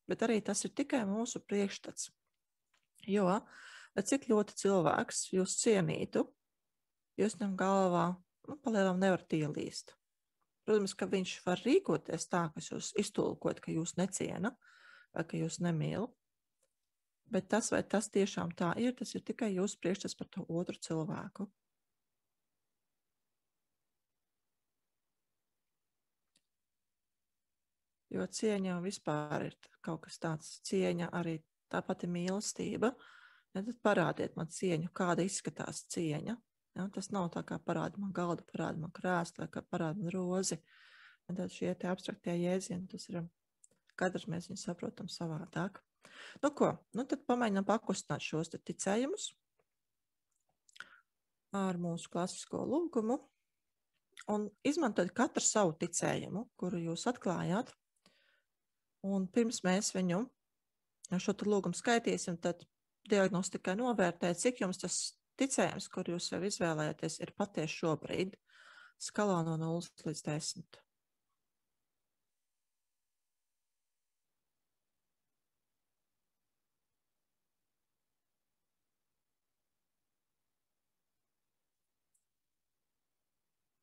A: Bet arī tas ir tikai mūsu priekšstats. Jo, cik ļoti cilvēks jūs cienītu, jūs viņam galvā, palielam nevarat ielīst. Protams, ka viņš var rīkoties tā, ka jūs iztulkot, ka jūs neciena vai ka jūs nemīl. Bet tas, vai tas tiešām tā ir, tas ir tikai jūsu priekšstats par to otru cilvēku. Jo cieņa vispār ir kaut kas tāds, cieņa arī tā pati mīlestība. Ja, tad parādiet man cieņu, kāda izskatās cieņa. Ja, tas nav tā kā parāda man galdu, parāda man krēslu, kā parāda man rozi. Ja, tad šie te abstraktie jēdzieni, tas ir, katrs mēs viņu saprotam savādāk. Nu ko, nu tad pamēģinām pakustināt šos te ticējumus ar mūsu klasisko lūgumu un izmantot katru savu ticējumu, kuru jūs atklājāt. Un pirms mēs viņu šo lūgumu skaitīsim, tad diagnostikai novērtēt, cik jums tas ticējums, kur jūs jau izvēlējaties, ir patiesi šobrīd skalā no 0 līdz 10.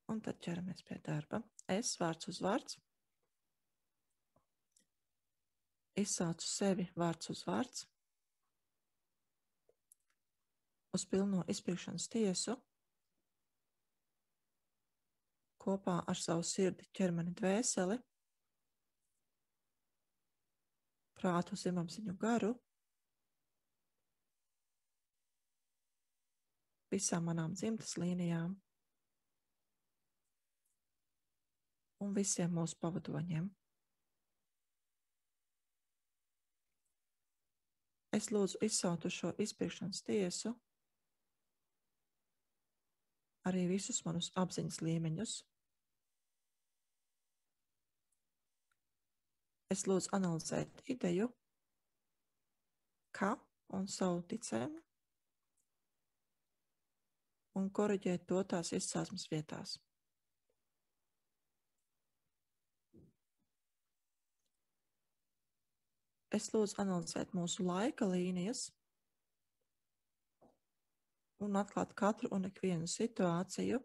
A: Un tad ķeramies pie darba. Es vārds uz vārds. Izsaucu sevi vārds uz vārds. Uz pilno izpirkšanas tiesu. Kopā ar savu sirdi, ķermeni, dvēseli. Prātu, zemapziņu, garu. Visām manām dzimtas līnijām. Un visiem mūsu pavadoņiem. Es lūdzu izsautu šo izpirkšanas tiesu arī visus manus apziņas līmeņus. Es lūdzu analizēt ideju, kā un savu ticējumu un koriģēt to tās izcelsmes vietās. Es lūdzu analizēt mūsu laika līnijas un atklāt katru un ikvienu situāciju,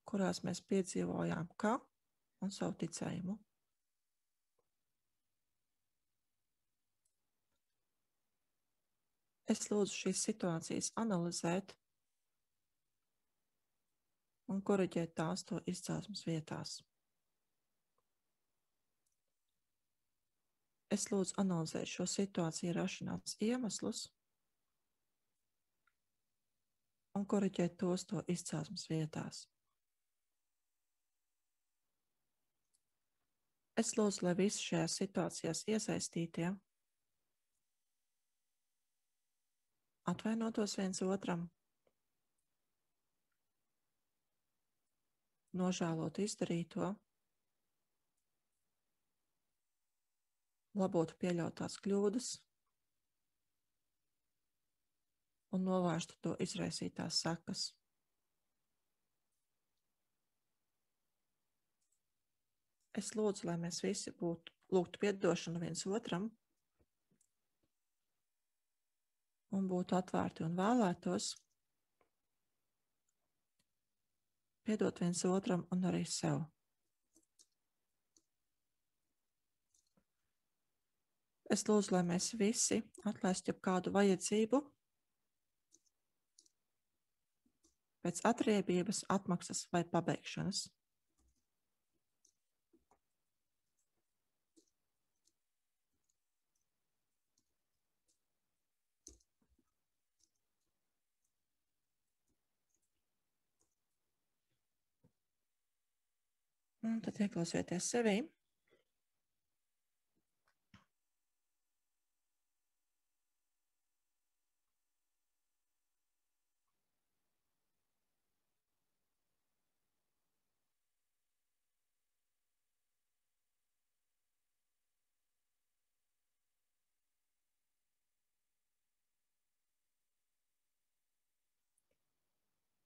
A: kurās mēs piedzīvojām kā un savu ticējumu. Es lūdzu šīs situācijas analizēt un koriģēt tās to izcelsmes vietās. Es lūdzu analizēt šo situāciju rašanās iemeslus un koriģēt tos to izcelsmes vietās. Es lūdzu, lai visi šajās situācijās iesaistītie atvainotos viens otram, nožēlotu izdarīto, labotu pieļautās kļūdas un novērstu to izraisītās sekas. Es lūdzu, lai mēs visi lūgtu piedošanu viens otram un būtu atvērti un vēlētos piedot viens otram un arī sev. Es lūdzu, lai mēs visi atlaistu jebkādu vajadzību pēc atriebības, atmaksas vai pabeigšanas. Un tad ieklausieties sevī.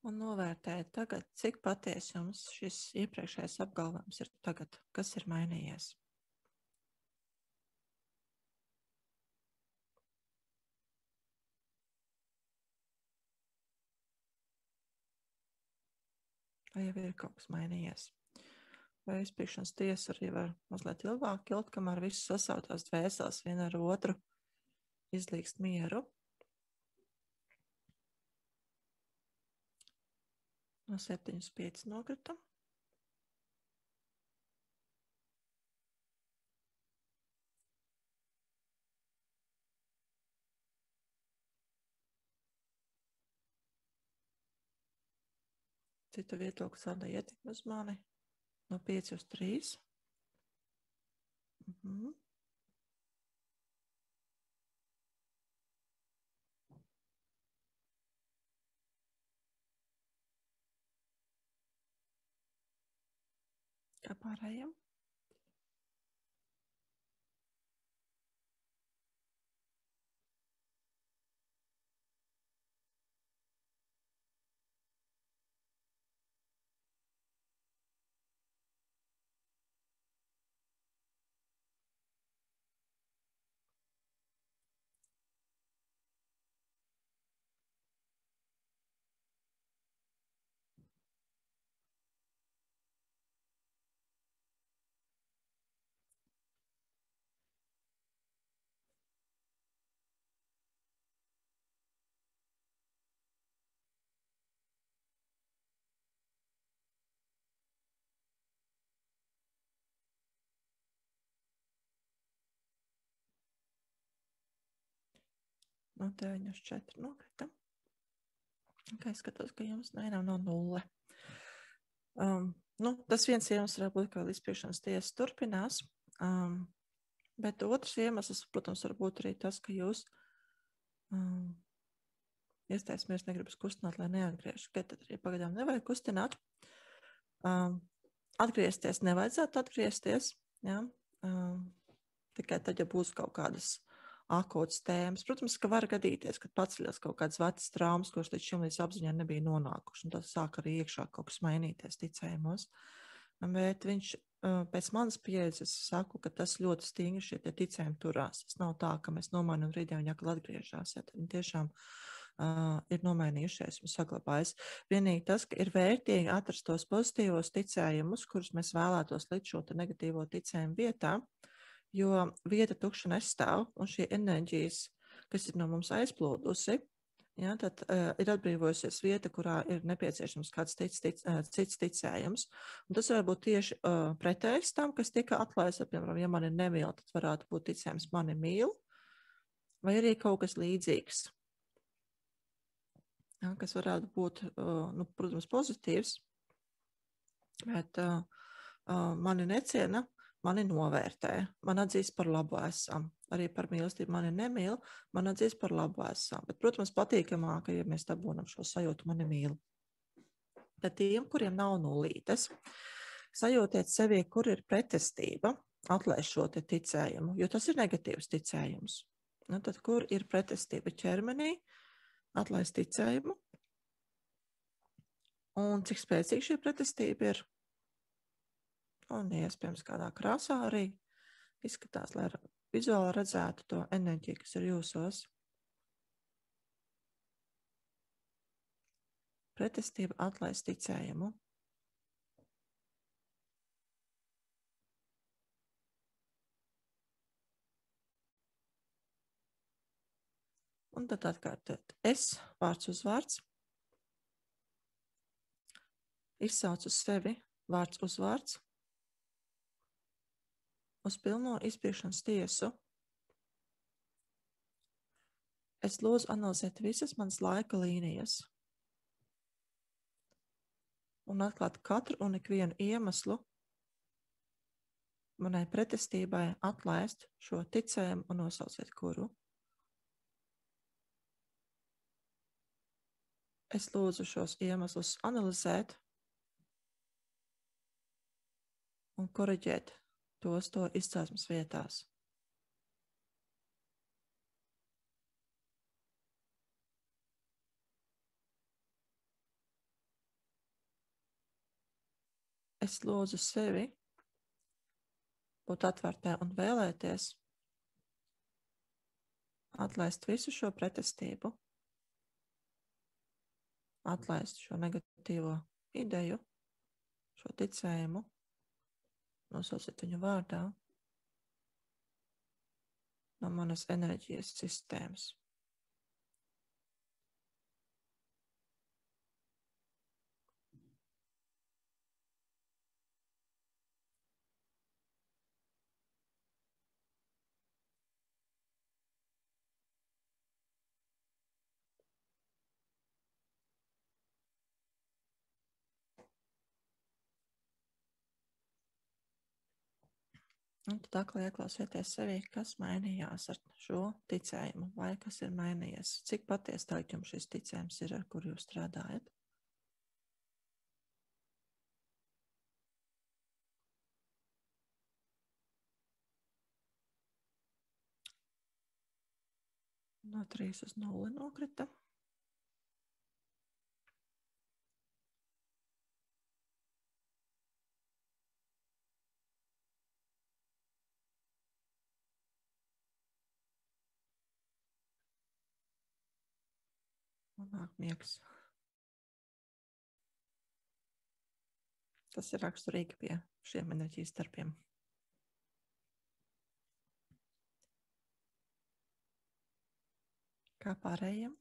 A: Un novērtējiet tagad, cik patiesi jums šis iepriekšējais apgalvojums ir tagad, kas ir mainījies. Vai jau ir kaut kas mainījies? Vai izpirkšanas tiesa arī var mazliet ilgāk ilgt, kamēr viss sasautās dvēseles viena ar otru izlīgst mieru. No 7 uz 5 nokrita. Cita viedokļa sāda ietekme uz mani. No 5 uz 3. Kā pārējiem? No 9 uz 4 nokrita. Kā es skatos, ka jums nevienam nav 0. Tas viens iemesls var būt, ka izpirkšanas tiesa turpinās. Bet otrs iemesls, protams, var būt arī tas, ka jūs iestaisamies negribas kustināt, lai neatgriežu. Tad arī pagaidām nevajag kustināt. Atgriezties nevajadzētu atgriezties. Ja? Tikai tad, ja būs kaut kādas akūtas tēmas. Protams, ka var gadīties, kad paceļas kaut kādas vecas traumas, kuras līdz šim līdz apziņā nebija nonākuši. Un tas sāk arī iekšā kaut kas mainīties ticējumos. Bet viņš, pēc manas pieredzes, saku, ka tas ļoti stingri šie ticējumi turās. Tas nav tā, ka mēs nomainām rītdien viņi atkal atgriežās. Ja, viņi tiešām ir nomainījušies un saglabājas. Vienīgi tas, ka ir vērtīgi atrast tos pozitīvos ticējumus, kurus mēs vēlētos likt šo negatīvo ticējumu vietā, jo vieta tukša nestāv, un šī enerģijas, kas ir no mums aizplūdusi, ja, tad ir atbrīvojusies vieta, kurā ir nepieciešams kāds cits ticējums. Un tas var būt tieši pretējs tam, kas tika atlaists, piemēram, ja mani nemīl, tad varētu būt ticējums mani mīl, vai arī kaut kas līdzīgs, ja, kas varētu būt, protams, pozitīvs, bet mani neciena, mani novērtē, man atzīst par labu esam. Arī par mīlestību mani nemīl, man atzīst par labu esam. Bet, protams, patīkamāk, ja mēs dabūnam šo sajūtu mani mīl. Tad tiem, kuriem nav nulītes, sajūtiet sevi, kur ir pretestība, atlaist šo ticējumu, jo tas ir negatīvs ticējums. Tad, kur ir pretestība ķermenī, atlaist ticējumu, un cik spēcīga šī pretestība ir, un iespējams kādā krāsā arī izskatās, lai vizuāli redzētu to enerģiju, kas ir jūsos. Pretestība atlaist ticējumu. Un tad atkārtot es, vārds uz vārds. Izsauc uz sevi, vārds uz vārds. Uz pilno izpirkšanas tiesu. Es lūdzu analizēt visas manas laika līnijas un atklāt katru un ikvienu iemeslu manai pretestībai atlaist šo ticējumu un nosauciet kuru. Es lūdzu šos iemeslus analizēt un koriģēt tos to izcelsmes vietās. Es lūdzu sevi būt atvērtē un vēlēties atlaist visu šo pretestību, atlaist šo negatīvo ideju, šo ticējumu, nosauciet viņu vārdā. no manas enerģijas sistēmas. Un tad atkal ieklausieties sevī, kas mainījās ar šo ticējumu, vai kas ir mainījies. Cik patiesi tagad jums šis ticējums ir, ar kur jūs strādājat? No 3 uz 0 nokrita. Un nāk miegs. Tas ir raksturīgi pie šiem enerģijas starpiem. Kā pārējiem?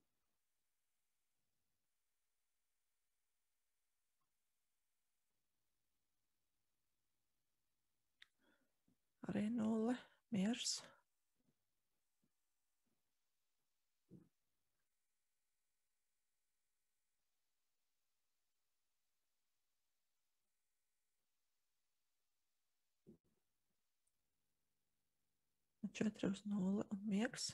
A: Arī 0, miers. Un 4 uz 0 un miegs.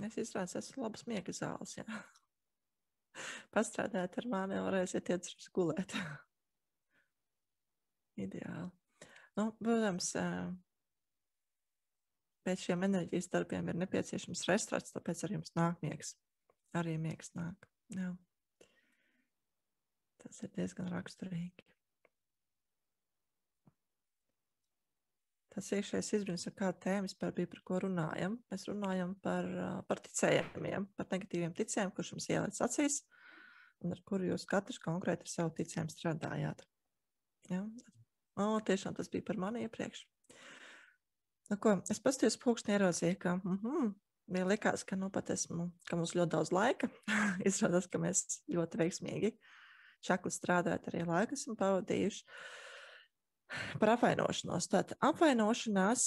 A: Es izrādās, esmu labas miega zāles, jā. Pastrādāt ar mani, varēsiet iet gulēt. Ideāli. Nu, protams, pēc šiem enerģijas darbiem ir nepieciešams restorāts, tāpēc arī jums nāk miegs. Arī miegs nāk. Jā. Tas ir diezgan raksturīgi. Tas iekšējais izbrīns, ar kādu tēmu vispār bija, par ko runājam. Mēs runājam par ticējumiem, par negatīviem ticējumiem, kurš jums ieliec acīs, un ar kuru jūs katrs konkrēti ar savu ticējumu strādājāt. Ja? Tiešām tas bija par mani iepriekš. Nu, ko, es paskatījos pulksteni, ieraudzīju, ka bija likās, ka pat ka mums ļoti daudz laika. Izrādās, ka mēs ļoti veiksmīgi čakli strādājot arī laiku esam pavadījuši. Par apvainošanos. Tātad apvainošanās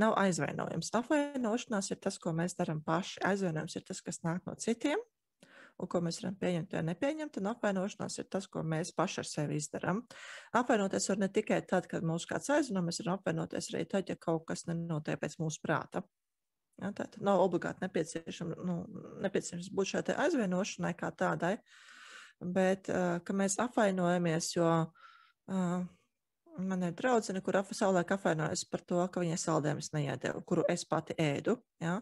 A: nav aizvainojums. Apvainošanās ir tas, ko mēs darām paši. Aizvainojums ir tas, kas nāk no citiem, un ko mēs varam pieņemt vai nepieņemt, un apvainošanās ir tas, ko mēs paši ar sevi izdarām. Apvainoties var ne tikai tad, kad mūs kāds aizvaino, mēs varam apvainoties arī tad, ja kaut kas nenotiek pēc mūsu prāta. Ja, tātad nav obligāti nepieciešams būt šai aizvainošanai kā tādai, bet ka mēs apvainojamies, jo man ir draudzene, kur savulaik apvainojas par to, ka viņai saldējumus neiedevu, kuru es pati ēdu. Ja?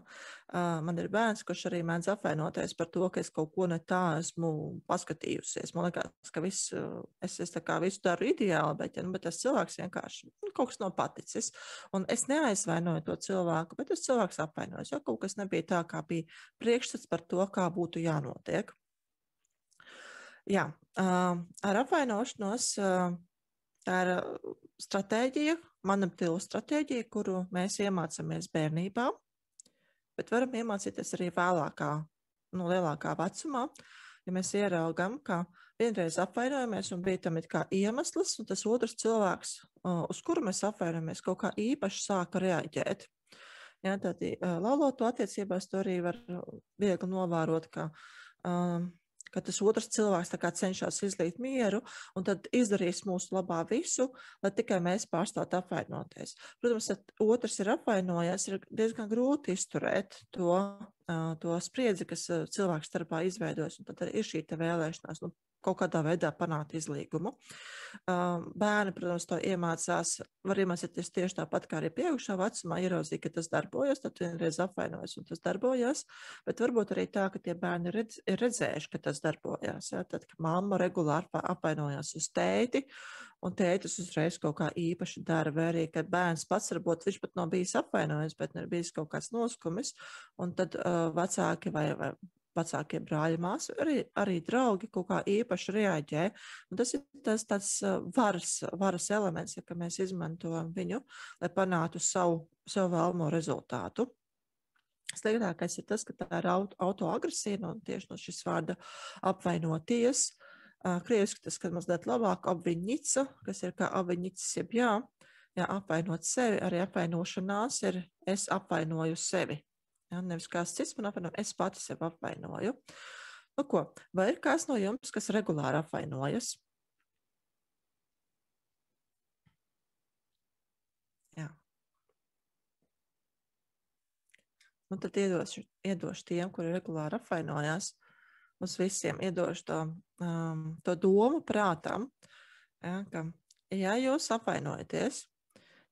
A: Man ir bērns, kurš arī mēdz apvainoties par to, ka es kaut ko ne tā esmu paskatījusies. Man liekas, ka es tā kā visu daru ideāli, bet tas cilvēks vienkārši kaut kas nav paticis. Un es neaizvainoju to cilvēku, bet tas cilvēks apvainojas, jo kaut kas nebija tā, kā bija priekšstats par to, kā būtu jānotiek. Jā, ar apvainošanos tā ir stratēģija, manipulatīva stratēģija, kuru mēs iemācāmies bērnībā, bet varam iemācīties arī vēlākā, lielākā vecumā, ja mēs ieraugam, ka vienreiz apvainojamies un bija tam it kā iemesls, un tas otrs cilvēks, uz kuru mēs apvainojamies, kaut kā īpaši sāka reaģēt. Ja, tad lauloto attiecībās to arī var viegli novērot, ka tas otrs cilvēks tā kā cenšas izlīt mieru un tad izdarīs mūsu labā visu, lai tikai mēs pārstātu apvainoties. Protams, tad otrs ir apvainojies, ir diezgan grūti izturēt to spriedzi, kas cilvēku starpā izveidojas, un tad arī ir šī te vēlēšanās, kaut kādā veidā panākt izlīgumu. Bērni, protams, to iemācās, var iemācīties tieši tāpat, kā arī pieaugušā vecumā ieraudzīt, ka tas darbojas, tad vienreiz apvainojas un tas darbojas, bet varbūt arī tā, ka tie bērni ir redzējuši, ka tas darbojas. Ja? Tad, ka mamma regulāri apvainojās uz tēti, un tētis uzreiz kaut kā īpaši dara, vai arī, kad bērns pats varbūt viņš pat nav bijis apvainojis, bet ir bijis kaut kāds noskumis, un tad vecāki vai vecākie brāļi, māsas, arī draugi kaut kā īpaši reaģē. Un tas ir tas tāds varas elements, ja, ka mēs izmantojam viņu, lai panātu savu vēlamo rezultātu. Sliktākais ir tas, ka tā ir autoagresija, un tieši no šis vārda apvainoties. Krieviski tas, kad mazliet labāk, apviņica, kas ir kā apviņicis, jeb jā, apvainot sevi, arī apvainošanās ir es apvainoju sevi. Ja, nevis kāds cits man apvaino, es pati sevi apvainoju. Nu ko, vai ir kāds no jums, kas regulāri apvainojas? Jā. Nu tad iedošu tiem, kuri regulāri apvainojās, uz visiem iedošu to domu prātam, ja, ka, ja jūs apvainojaties,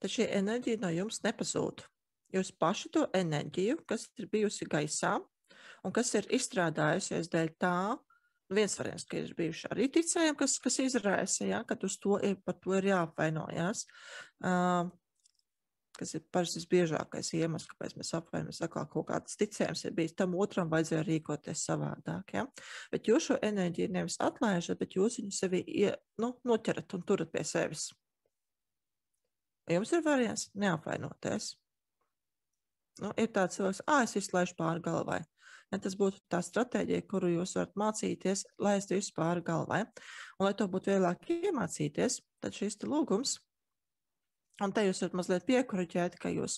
A: tad šī enerģija no jums nepazūd. Jūs paši to enerģiju, kas ir bijusi gaisā un kas ir izstrādājusies dēļ tā, viens variants, ka ir bijuši arī ticējumi, kas izraisa, ja, kad uz to par to ir jāapvainojās, kas ir parasti visbiežākais iemesls, kāpēc mēs apvainojamies, kaut kāds ticējums ir bijis, tam otram vajadzēja rīkoties savādāk, ja. Bet jūs šo enerģiju nevis atlaižat, bet jūs viņu sevi noķerat un turat pie sevis. Jums ir variants neapvainoties. Ir tāds cilvēks, es izlaižu pāri galvai. Ja tas būtu tā stratēģija, kuru jūs varat mācīties, laist visu pāri galvai. Un, lai to būtu vieglāk iemācīties, tad šis te lūgums, un te jūs varat mazliet piekuriģēt, ka jūs,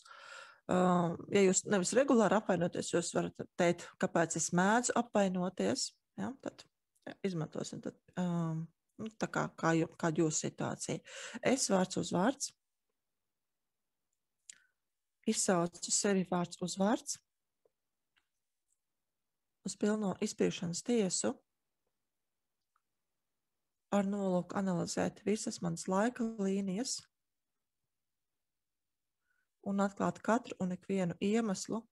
A: ja jūs nevis regulāri apvainoties, jūs varat teikt, kāpēc es mēdzu apvainoties, ja, tad izmantosim tad, tā kā jūsu situācija. Es vārds uz vārds. Izsaucu sevi vārds uz vārds, uz pilno izpirkšanas tiesu, ar nolūku analizēt visas manas laika līnijas un atklāt katru un ikvienu iemeslu,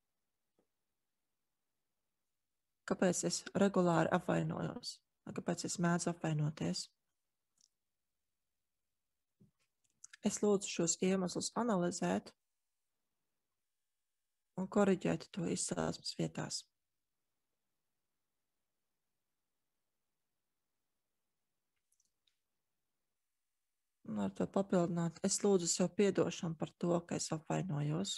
A: kāpēc es regulāri apvainojos, kāpēc es mēdzu apvainoties. Es lūdzu šos iemeslus analizēt un koriģēt to izcelsmes vietās. Un ar to papildināt, es lūdzu sev piedošanu par to, ka es apvainojos.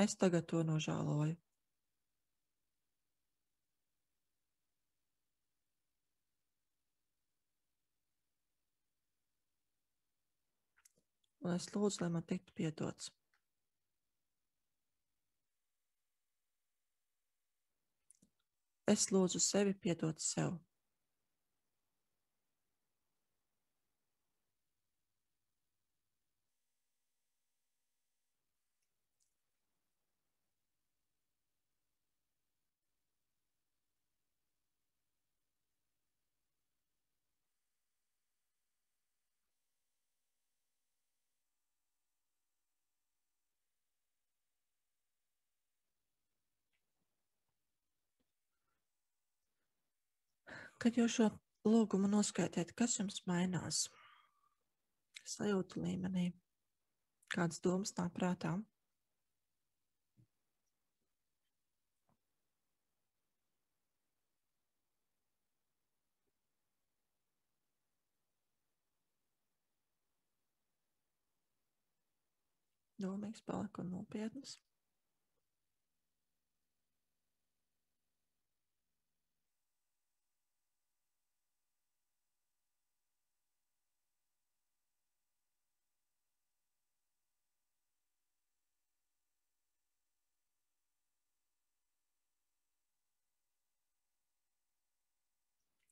A: Es tagad to nožēloju. Un es lūdzu, lai man tiktu piedots. Es lūdzu sevi piedot sev. Kad jūs šo lūgumu noskaitiet, kas jums mainās? Sajūta līmenī. Kādas domas nāk prātā? Domīgs palika un nopietnas.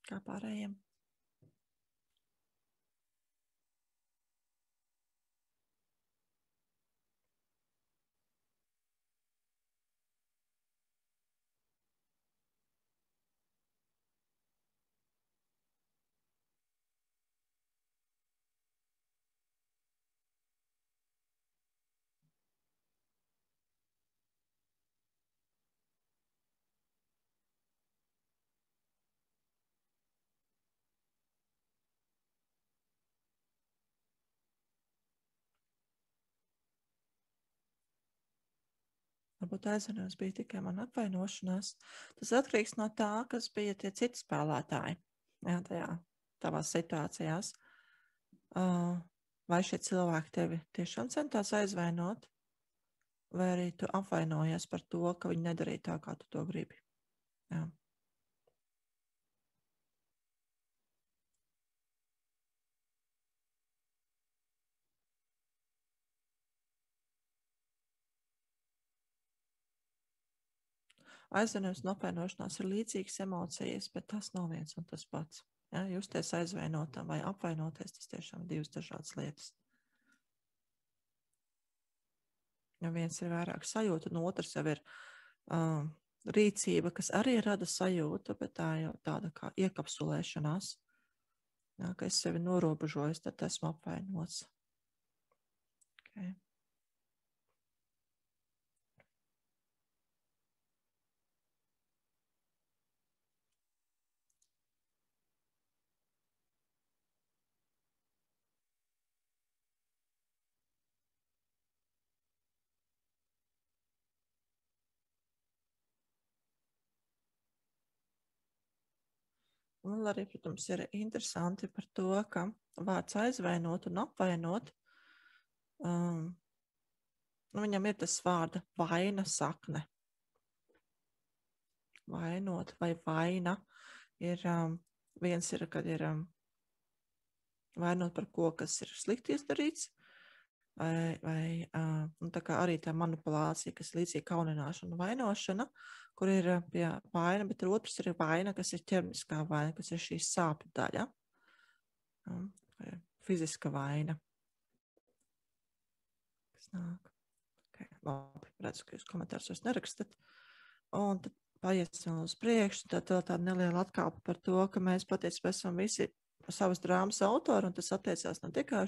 A: Kā pārējiem. Varbūt aizvainojums bija tikai man apvainošanās. Tas atkarīgs no tā, kas bija tie citi spēlētāji. Jā, tajā tavās situācijās. Vai šie cilvēki tevi tiešām centās aizvainot, vai arī tu apvainojies par to, ka viņi nedarīja tā, kā tu to gribi. Jā. Aizvainojums un apvainošanās ir līdzīgas emocijas, bet tas nav viens un tas pats. Ja, justies aizvainotam vai apvainoties, tas tiešām ir divas dažādas lietas. Ja viens ir vairāk sajūta, un otrs jau ir rīcība, kas arī rada sajūtu, bet tā jau tāda kā iekapsulēšanās. Ja, ka es sevi norobežoju, tad esmu apvainots. Okay. Un arī, protams, ir interesanti par to, ka vārds aizvainot un apvainot, viņam ir tas vārda vaina sakne. Vainot vai vaina ir, viens ir, kad ir vainot par ko, kas ir slikti izdarīts, vai tā kā arī tā manipulācija, kas ir līdzīga kaunināšana un vainošana, kur ir pie vaina, bet otrs ir vaina, kas ir ķermeniskā vaina, kas ir šī sāpju daļa, fiziska vaina. Kas nāk? Okay, labi, redzu, ka jūs komentārus vairs nerakstat. Un tad paiesim uz priekšu, tad vēl tāda neliela atkāpa par to, ka mēs patiesībā esam visi savas drāmas autori, un tas attiecās ne tikai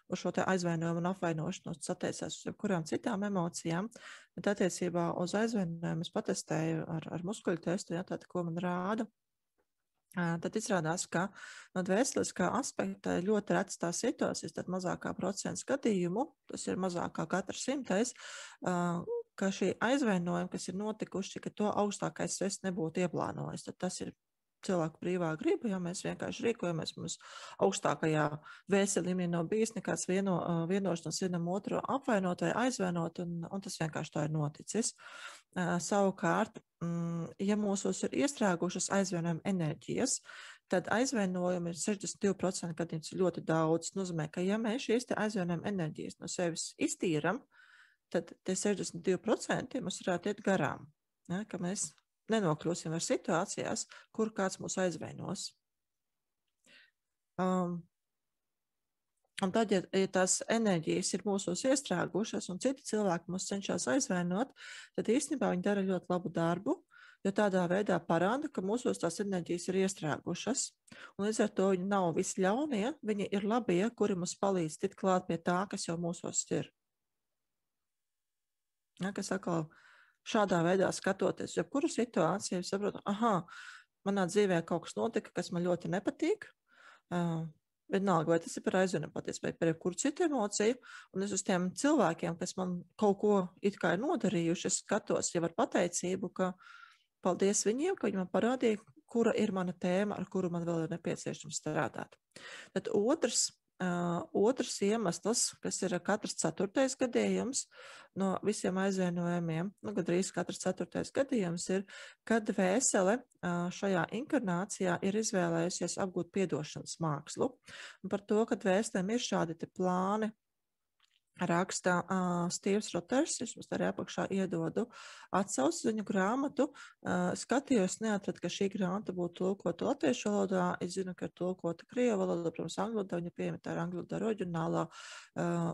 A: uz šo te aizvainojumu un apvainošanos, tas attiecās uz jebkurām citām emocijām, bet attiecībā uz aizvainojumu es patestēju ar muskuļu testu, ja, tātad, ko man rāda. Tad izrādās, ka no dvēseliskā aspekta ļoti rets tās situācijas, tad mazākā procents gadījumu, tas ir mazākā katra 100, ka šī aizvainojuma, kas ir notikuši, ka to augstākais es nebūtu ieplānojis, tad tas ir cilvēku brīvā griba, ja mēs vienkārši rīkojamies, mums augstākajā vēseli līmenī nav bijis nekāds vienošanās vienam otru apvainot vai aizvainot, un tas vienkārši tā ir noticis. Savukārt, ja mūsos ir iestrēgušas aizvainojuma enerģijas, tad aizvainojumi ir 62% gadījums ļoti daudz. Tas nozīmē, ka ja mēs šīs aizvainojuma enerģijas no sevis iztīram, tad tie 62% mums varētu iet garām, ja, ka mēs nenokļūsim ar situācijās, kur kāds mūs aizvainos. Un tad, ja tās enerģijas ir mūsos iestrēgušas un citi cilvēki mūs cenšas aizvainot, tad īstenībā viņi dara ļoti labu darbu, jo tādā veidā parāda, ka mūsos tās enerģijas ir iestrēgušas. Un līdz ar to viņi nav visi ļaunie, viņi ir labie, kuri mums palīdz tikt klāt pie tā, kas jau mūsos ir. Ja, kas atkal šādā veidā skatoties, jebkuru situāciju, es saprotu, manā dzīvē kaut kas notika, kas man ļoti nepatīk. Vienalga, vai tas ir par aizvainojumu patiesībā, vai par jebkuru citu emociju, un es uz tiem cilvēkiem, kas man kaut ko it kā ir nodarījuši, es skatos jau ar pateicību, ka paldies viņiem, ka viņi man parādīja, kura ir mana tēma, ar kuru man vēl ir nepieciešams strādāt. Tad otrs iemesls, kas ir katrs 4. gadījums no visiem aizvainojumiem, gandrīz katrs 4. gadījums ir, kad dvēsele šajā inkarnācijā ir izvēlējusies apgūt piedošanas mākslu. Un par to, ka dvēselēm ir šādi te plāni, raksta Steves Roters, es jums arī apakšā iedodu atsauces viņu grāmatu. Skatījos, neatradu, ka šī grāmata būtu tulkota latviešu valodā. Es zinu, ka ir tulkota krievu valodā, protams, angļu valodā, viņa pieejama tā ir angļu valodā oriģinālā,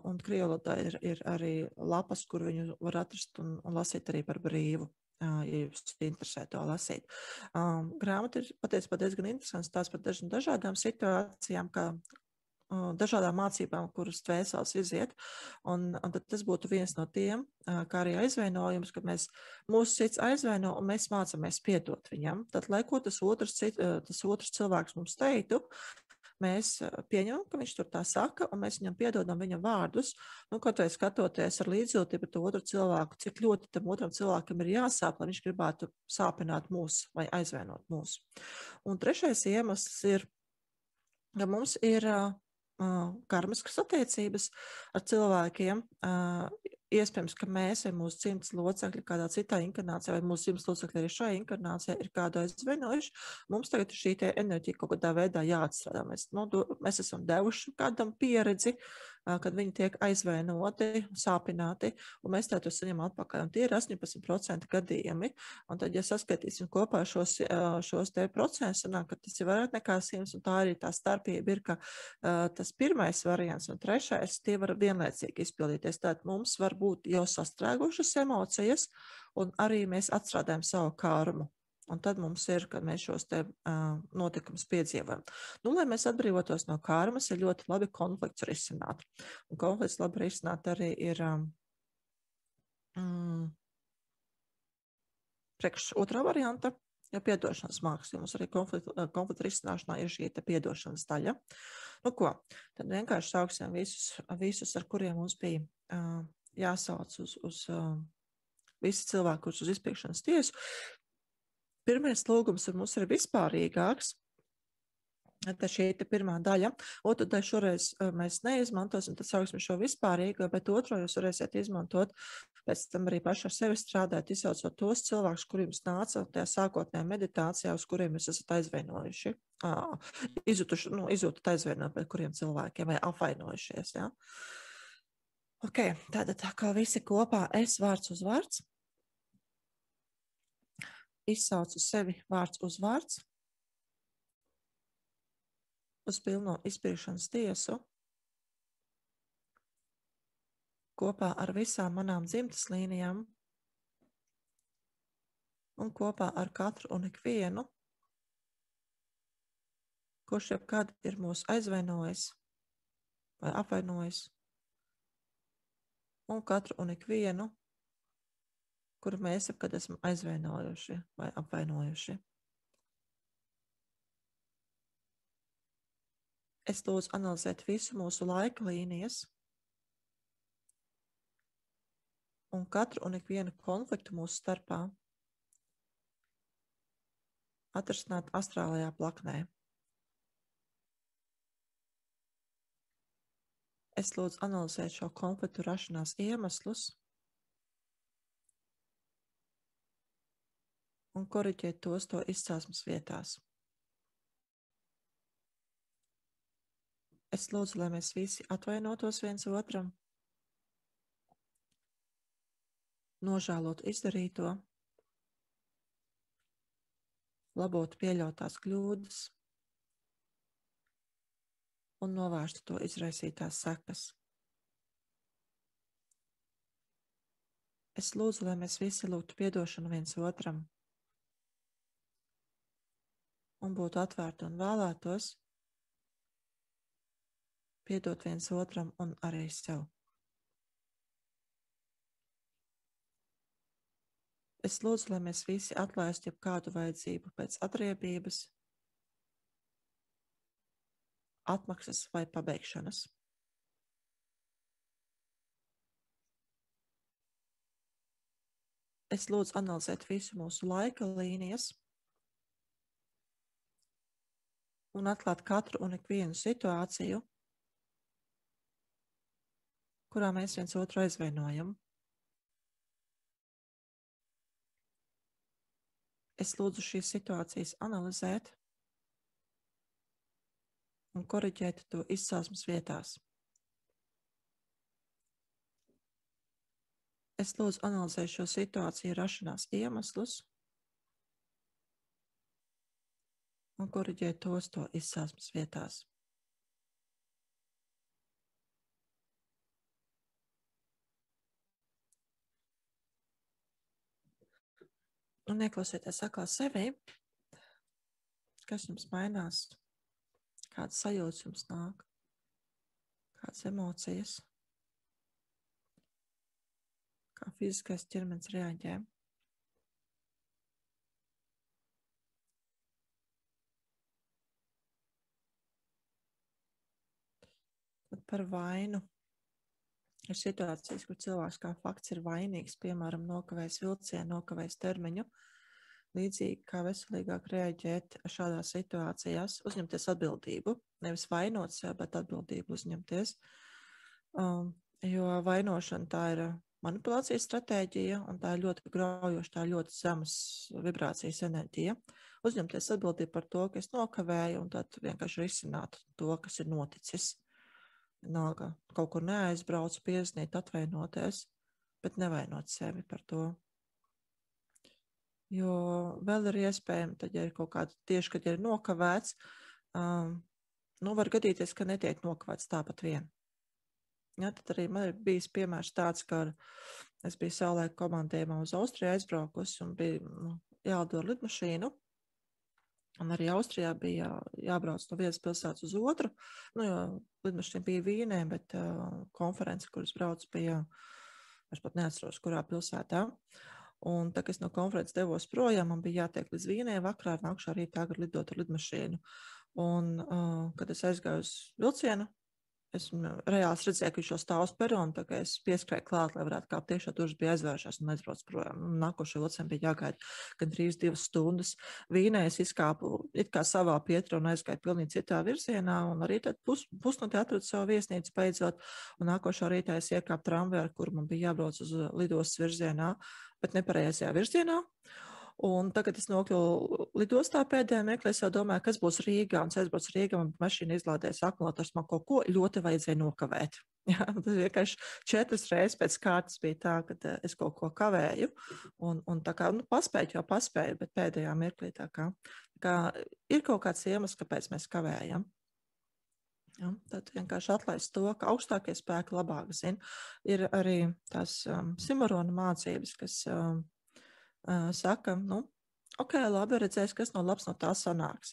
A: un krievu valodā ir arī lapas, kur viņu var atrast un lasīt arī par brīvu, ja jūs interesē to lasīt. Grāmata ir patiesībā diezgan interesants tās par dažādām situācijām, kā dažādām mācībām, kuras dvēseles iziet, un tad tas būtu viens no tiem, kā arī aizvainojums, kad mūsu cits aizvaino, un mēs mācāmies piedot viņam. Tad, lai ko tas otrs cilvēks mums teiktu, mēs pieņemam, ka viņš tur tā saka, un mēs viņam piedodam viņa vārdus, kaut vai skatoties ar līdzjūtību par to otru cilvēku, cik ļoti tam otram cilvēkam ir jāsāp, lai viņš gribētu sāpināt mūs vai aizvainot mūs. Un trešais iemesls ir, ka mums ir karmiskas attiecības ar cilvēkiem. Iespējams, ka mēs vai mūsu dzimtas locekļi kādā citā inkarnācijā, vai mūsu dzimtas locekļi arī šajā inkarnācijā ir kādu aizvainojuši. Mums tagad šī enerģija kaut kādā veidā jāatstrādā. Mēs esam devuši kādam pieredzi, kad viņi tiek aizvainoti, sāpināti, un mēs to saņemam atpakaļ. Un tie ir 18% gadījumi. Un tad, ja saskaitīsim kopā šos te procentus, sanāk, ka tas ir vairāk nekā 100, un tā arī tā starpība ir, ka tas pirmais variants un trešais, tie var vienlaicīgi izpildīties. Tātad mums var būt jau sastrēgušas emocijas, un arī mēs atstrādājam savu karmu. Un tad mums ir, kad mēs šos te notikumus piedzīvojam. Lai mēs atbrīvotos no karmas, ir ļoti labi konflikts risināt. Un konflikts labi risināt arī ir priekš otrā varianta, ja piedošanas māksla. Mums arī konflikta risināšanā ir šī te piedošanas daļa. Tad vienkārši sauksim visus, ar kuriem mums bija jāsauc uz visi cilvēki, kurus uz izpirkšanas tiesu. Pirmais lūgums mums ir vispārīgāks. Tā šī ir pirmā daļa. Otru daļu šoreiz mēs neizmantosim, tad sauksim šo vispārīgo, bet otro jūs varēsiet izmantot, pēc tam arī paši ar sevi strādāt, izsaucot tos cilvēkus, kuriem nāca tajā sākotnējā meditācijā, uz kuriem jūs esat aizvainojuši. Izjūtat aizvainot pret kuriem cilvēkiem vai apvainojušies. Ja? Tātad tā kā visi kopā es vārds uz vārds. Izsaucu sevi vārds uz vārds, uz pilno izpirkšanas tiesu, kopā ar visām manām dzimtas līnijām un kopā ar katru un ikvienu, kurš jebkad ir mūs aizvainojis vai apvainojis, un katru un ikvienu, kuru mēs jebkad esam aizvainojuši vai apvainojuši. Es lūdzu analizēt visu mūsu laika līnijas un katru un ikvienu konfliktu mūsu starpā atrisināt astrālajā plaknē. Es lūdzu analizēt šo konfliktu rašanās iemeslus un koriģēt tos to izcelsmes vietās. Es lūdzu, lai mēs visi atvainotos viens otram, nožēlotu izdarīto, labotu pieļautās kļūdas un novērstu to izraisītās sekas. Es lūdzu, lai mēs visi lūgtu piedošanu viens otram un būtu atvērti un vēlētos piedot viens otram un arī sev. Es lūdzu, lai mēs visi atlaistu jebkādu vajadzību pēc atriebības, atmaksas vai pabeigšanas. Es lūdzu analizēt visu mūsu laika līnijas un atklāt katru un ikvienu situāciju, kurā mēs viens otru aizvainojam. Es lūdzu šīs situācijas analizēt un koriģēt to izcelsmes vietās. Es lūdzu analizēt šo situāciju rašanās iemeslus un koriģēt tos to izcelsmes vietās. Un ieklausieties atkal sevi, kas jums mainās, kādas sajūtas jums nāk, kādas emocijas, kā fiziskais ķermenis reaģē. par vainu. Ir situācijas, kur cilvēks kā fakts ir vainīgs, piemēram, nokavējis vilcienu, nokavējis termiņu. Līdzīgi kā veselīgāk reaģēt šādās situācijās, uzņemties atbildību, nevis vainot sev, bet atbildību uzņemties. Jo vainošana tā ir manipulācijas stratēģija, un tā ir ļoti graujoša, tā ir ļoti zemas vibrācijas enerģija. Uzņemties atbildību par to, ka es nokavēju, un tad vienkārši risināt to, kas ir noticis. Nāga, kaut kur neaizbrauc, pieznīt, atvainoties, bet nevainot sevi par to. Jo vēl ir iespējams, tad, ja ir kaut kāda tieši, kad ir nokavēts, var gadīties, ka netiek nokavēts tāpat vien. Ja, tad arī man ir bijis piemērs tāds, ka es biju savulaik komandējumā uz Austriju aizbraukusi un bija jālido ar lidmašīnu. Un arī Austrijā bija jābrauc no vienas pilsētas uz otru, jo lidmašīna bija Vīnē, bet konference, kuras brauc, bija, es pat neatceros, kurā pilsētā. Un tā, kad es no konferences devos projām, man bija jātiek līdz Vīnē vakarā, nākšā rītā tagad lidot ar lidmašīnu. Un, kad es aizgāju uz vilcienu, es reāli redzēju, ka viņš jau stāv uz peronu, tā kā es pieskrēju klāt, lai varētu kāpt iekšā, durvis bija aizvēršās un aizbrauc projām. Nākošajā vilcienā bija jāgaida gandrīz 2 stundas. Vīnē es izkāpu it kā savā pieturā un aizgāju pilnīgi citā virzienā, un arī tad pusnakti atradu savu viesnīcu beidzot, un nākošā rītā es iekāpu tramvajā, ar kuru man bija jābrauc uz lidostas virzienā, bet nepareizajā virzienā. Un tagad es nokļuvu lidostā pēdējā mirklī, es jau domāju, kas būs Rīgā, un es aizbraucu Rīgā, un mašīna izlādējas akumulators, man kaut ko ļoti vajadzēja nokavēt. Jā, tas vienkārši 4 reizes pēc kārtas bija tā, ka es kaut ko kavēju, un tā kā, paspēju, jau paspēju, bet pēdējā mirklī tā kā ir kaut kāds iemesls, kāpēc mēs kavējam. Ja, tad vienkārši atlaist to, ka augstākie spēki labāk zina. Ir arī tās Simorona mācības, kas saka, ok, labi, redzēs, kas no labs no tā sanāks,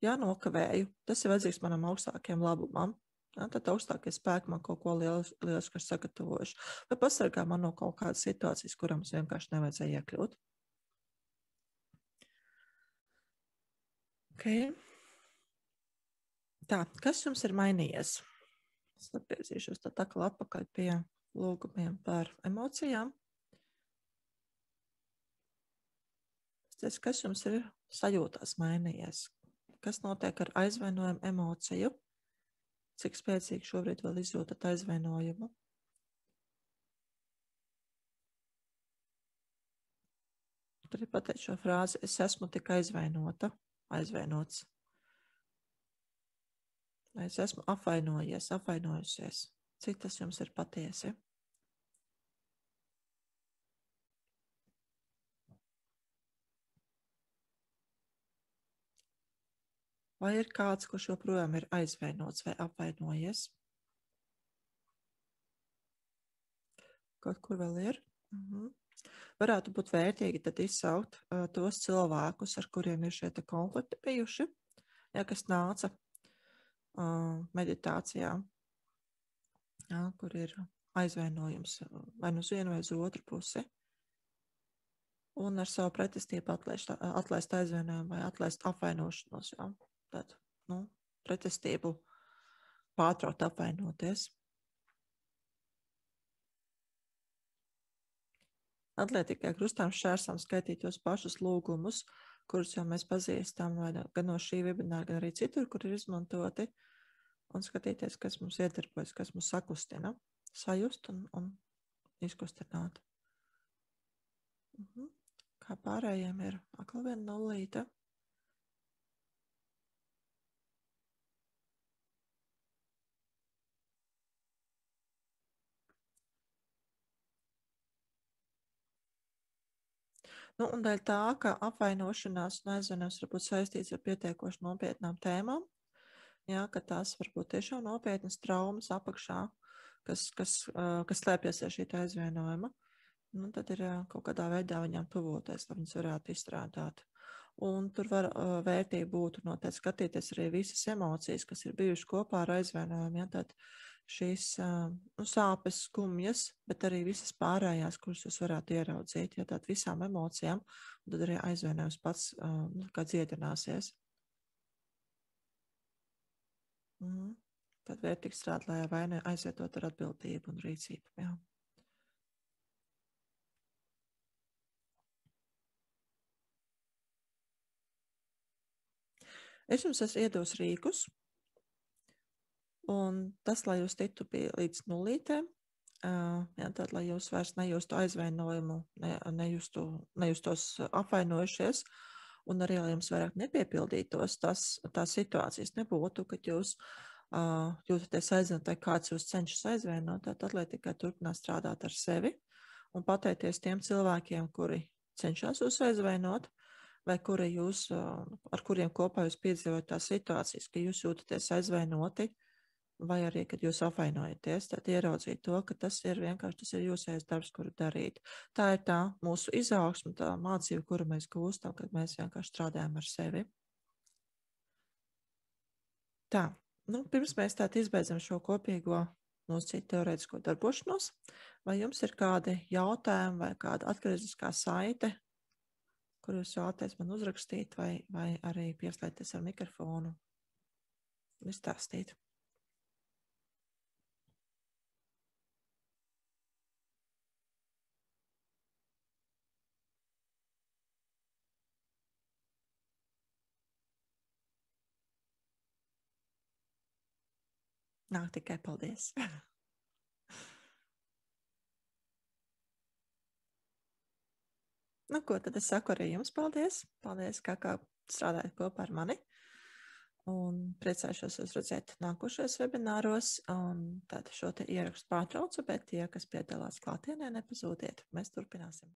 A: jā, nokavēju, tas ir vajadzīgs manam augstākiem labumam, jā, tad augstākie spēki man kaut ko lielisku ir sagatavojuši, vai pasargā man no kaut kādas situācijas, kurām es vienkārši nevajadzēja iekļūt. Ok. Tā, kas jums ir mainījies? Es atgriezīšos tad atkal atpakaļ pie lūgumiem par emocijām. Kas jums ir sajūtās mainījies? Kas notiek ar aizvainojumu emociju? Cik spēcīgi šobrīd vēl izjūtat aizvainojumu? Tur ir pateikt šo frāzi, es esmu tik aizvainota, aizvainots. Es esmu apvainojies, apvainojusies. Cik tas jums ir patiesi? Vai ir kāds, kurš joprojām ir aizvainots vai apvainojies? Kaut kur vēl ir? Varētu būt vērtīgi tad izsaukt tos cilvēkus, ar kuriem ir šie konflikti bijuši, ja, kas nāca meditācijā, ja, kur ir aizvainojums vai uz vienu vai uz otru pusi. Un ar savu pretestību atlaist aizvainojumu vai atlaist apvainošanos. Ja. Tad, pretestību pārtraut apvainoties. Atliek tikai krustām šķērsām skaitīt tos pašus lūgumus, kurus jau mēs pazīstam, gan no šī webināra, gan arī citur, kur ir izmantoti, un skatīties, kas mums iedarbojas, kas mums sakustina, sajust un izkustināt. Kā pārējiem ir atkal viena nullīte. Un dēļ tā, ka apvainošanās un aizvainojums var būt saistīts ar pietiekoši nopietnām tēmām, jā, ka tās var būt tiešām nopietnas traumas apakšā, kas slēpjas ar šī aizvainojuma. Tad ir kaut kādā veidā viņām tuvoties, lai viņas varētu izstrādāt. Un tur var vērtība būt noteikti skatīties arī visas emocijas, kas ir bijušas kopā ar aizvainojumu. Ja, tad šīs sāpes, skumjas, bet arī visas pārējās, kuras jūs varētu ieraudzīt, ja tad visām emocijām, un tad arī aizvainojums pats kā dziedināsies. tad vērtīgi strādāt, lai vainu aizvietot ar atbildību un rīcību. Jā. Es jums esmu iedos rīkus, un tas, lai jūs tiktu līdz nulītēm, jā, tad, lai jūs vairs nejustu aizvainojumu, nejustos apvainojušies, un arī, lai jums vairāk nepiepildītos tās situācijas nebūtu, kad jūs jūtaties aizvainot, vai kāds jūs cenšas aizvainot, tad, lai tikai turpināt strādāt ar sevi un pateikties tiem cilvēkiem, kuri cenšas jūs aizvainot, vai kuri jūs, ar kuriem kopā jūs piedzīvojat tās situācijas, ka jūs jūtaties aizvainoti, vai arī, kad jūs apvainojaties, tad ieraudzīt to, ka tas ir jūsējais darbs, kuru darīt. Tā ir tā mūsu izaugsme, tā mācība, kuru mēs gūstam, kad mēs vienkārši strādājam ar sevi. Tā, pirms mēs tātad izbeidzam šo kopīgo nosacītu teorētisko darbošanos, vai jums ir kādi jautājumi vai kāda atgriezniskā saite, kur jūs vēlaties man uzrakstīt, vai arī pieslēgties ar mikrofonu un izstāstīt? Nāk tikai paldies. Ko tad es saku arī jums paldies. Paldies, kā strādājat kopā ar mani. Un priecāšos jūs redzēt nākošajos webināros. Un tad šo te ierakstu pārtraucu, bet tie, kas piedalās klātienē, nepazūdiet. Mēs turpināsim.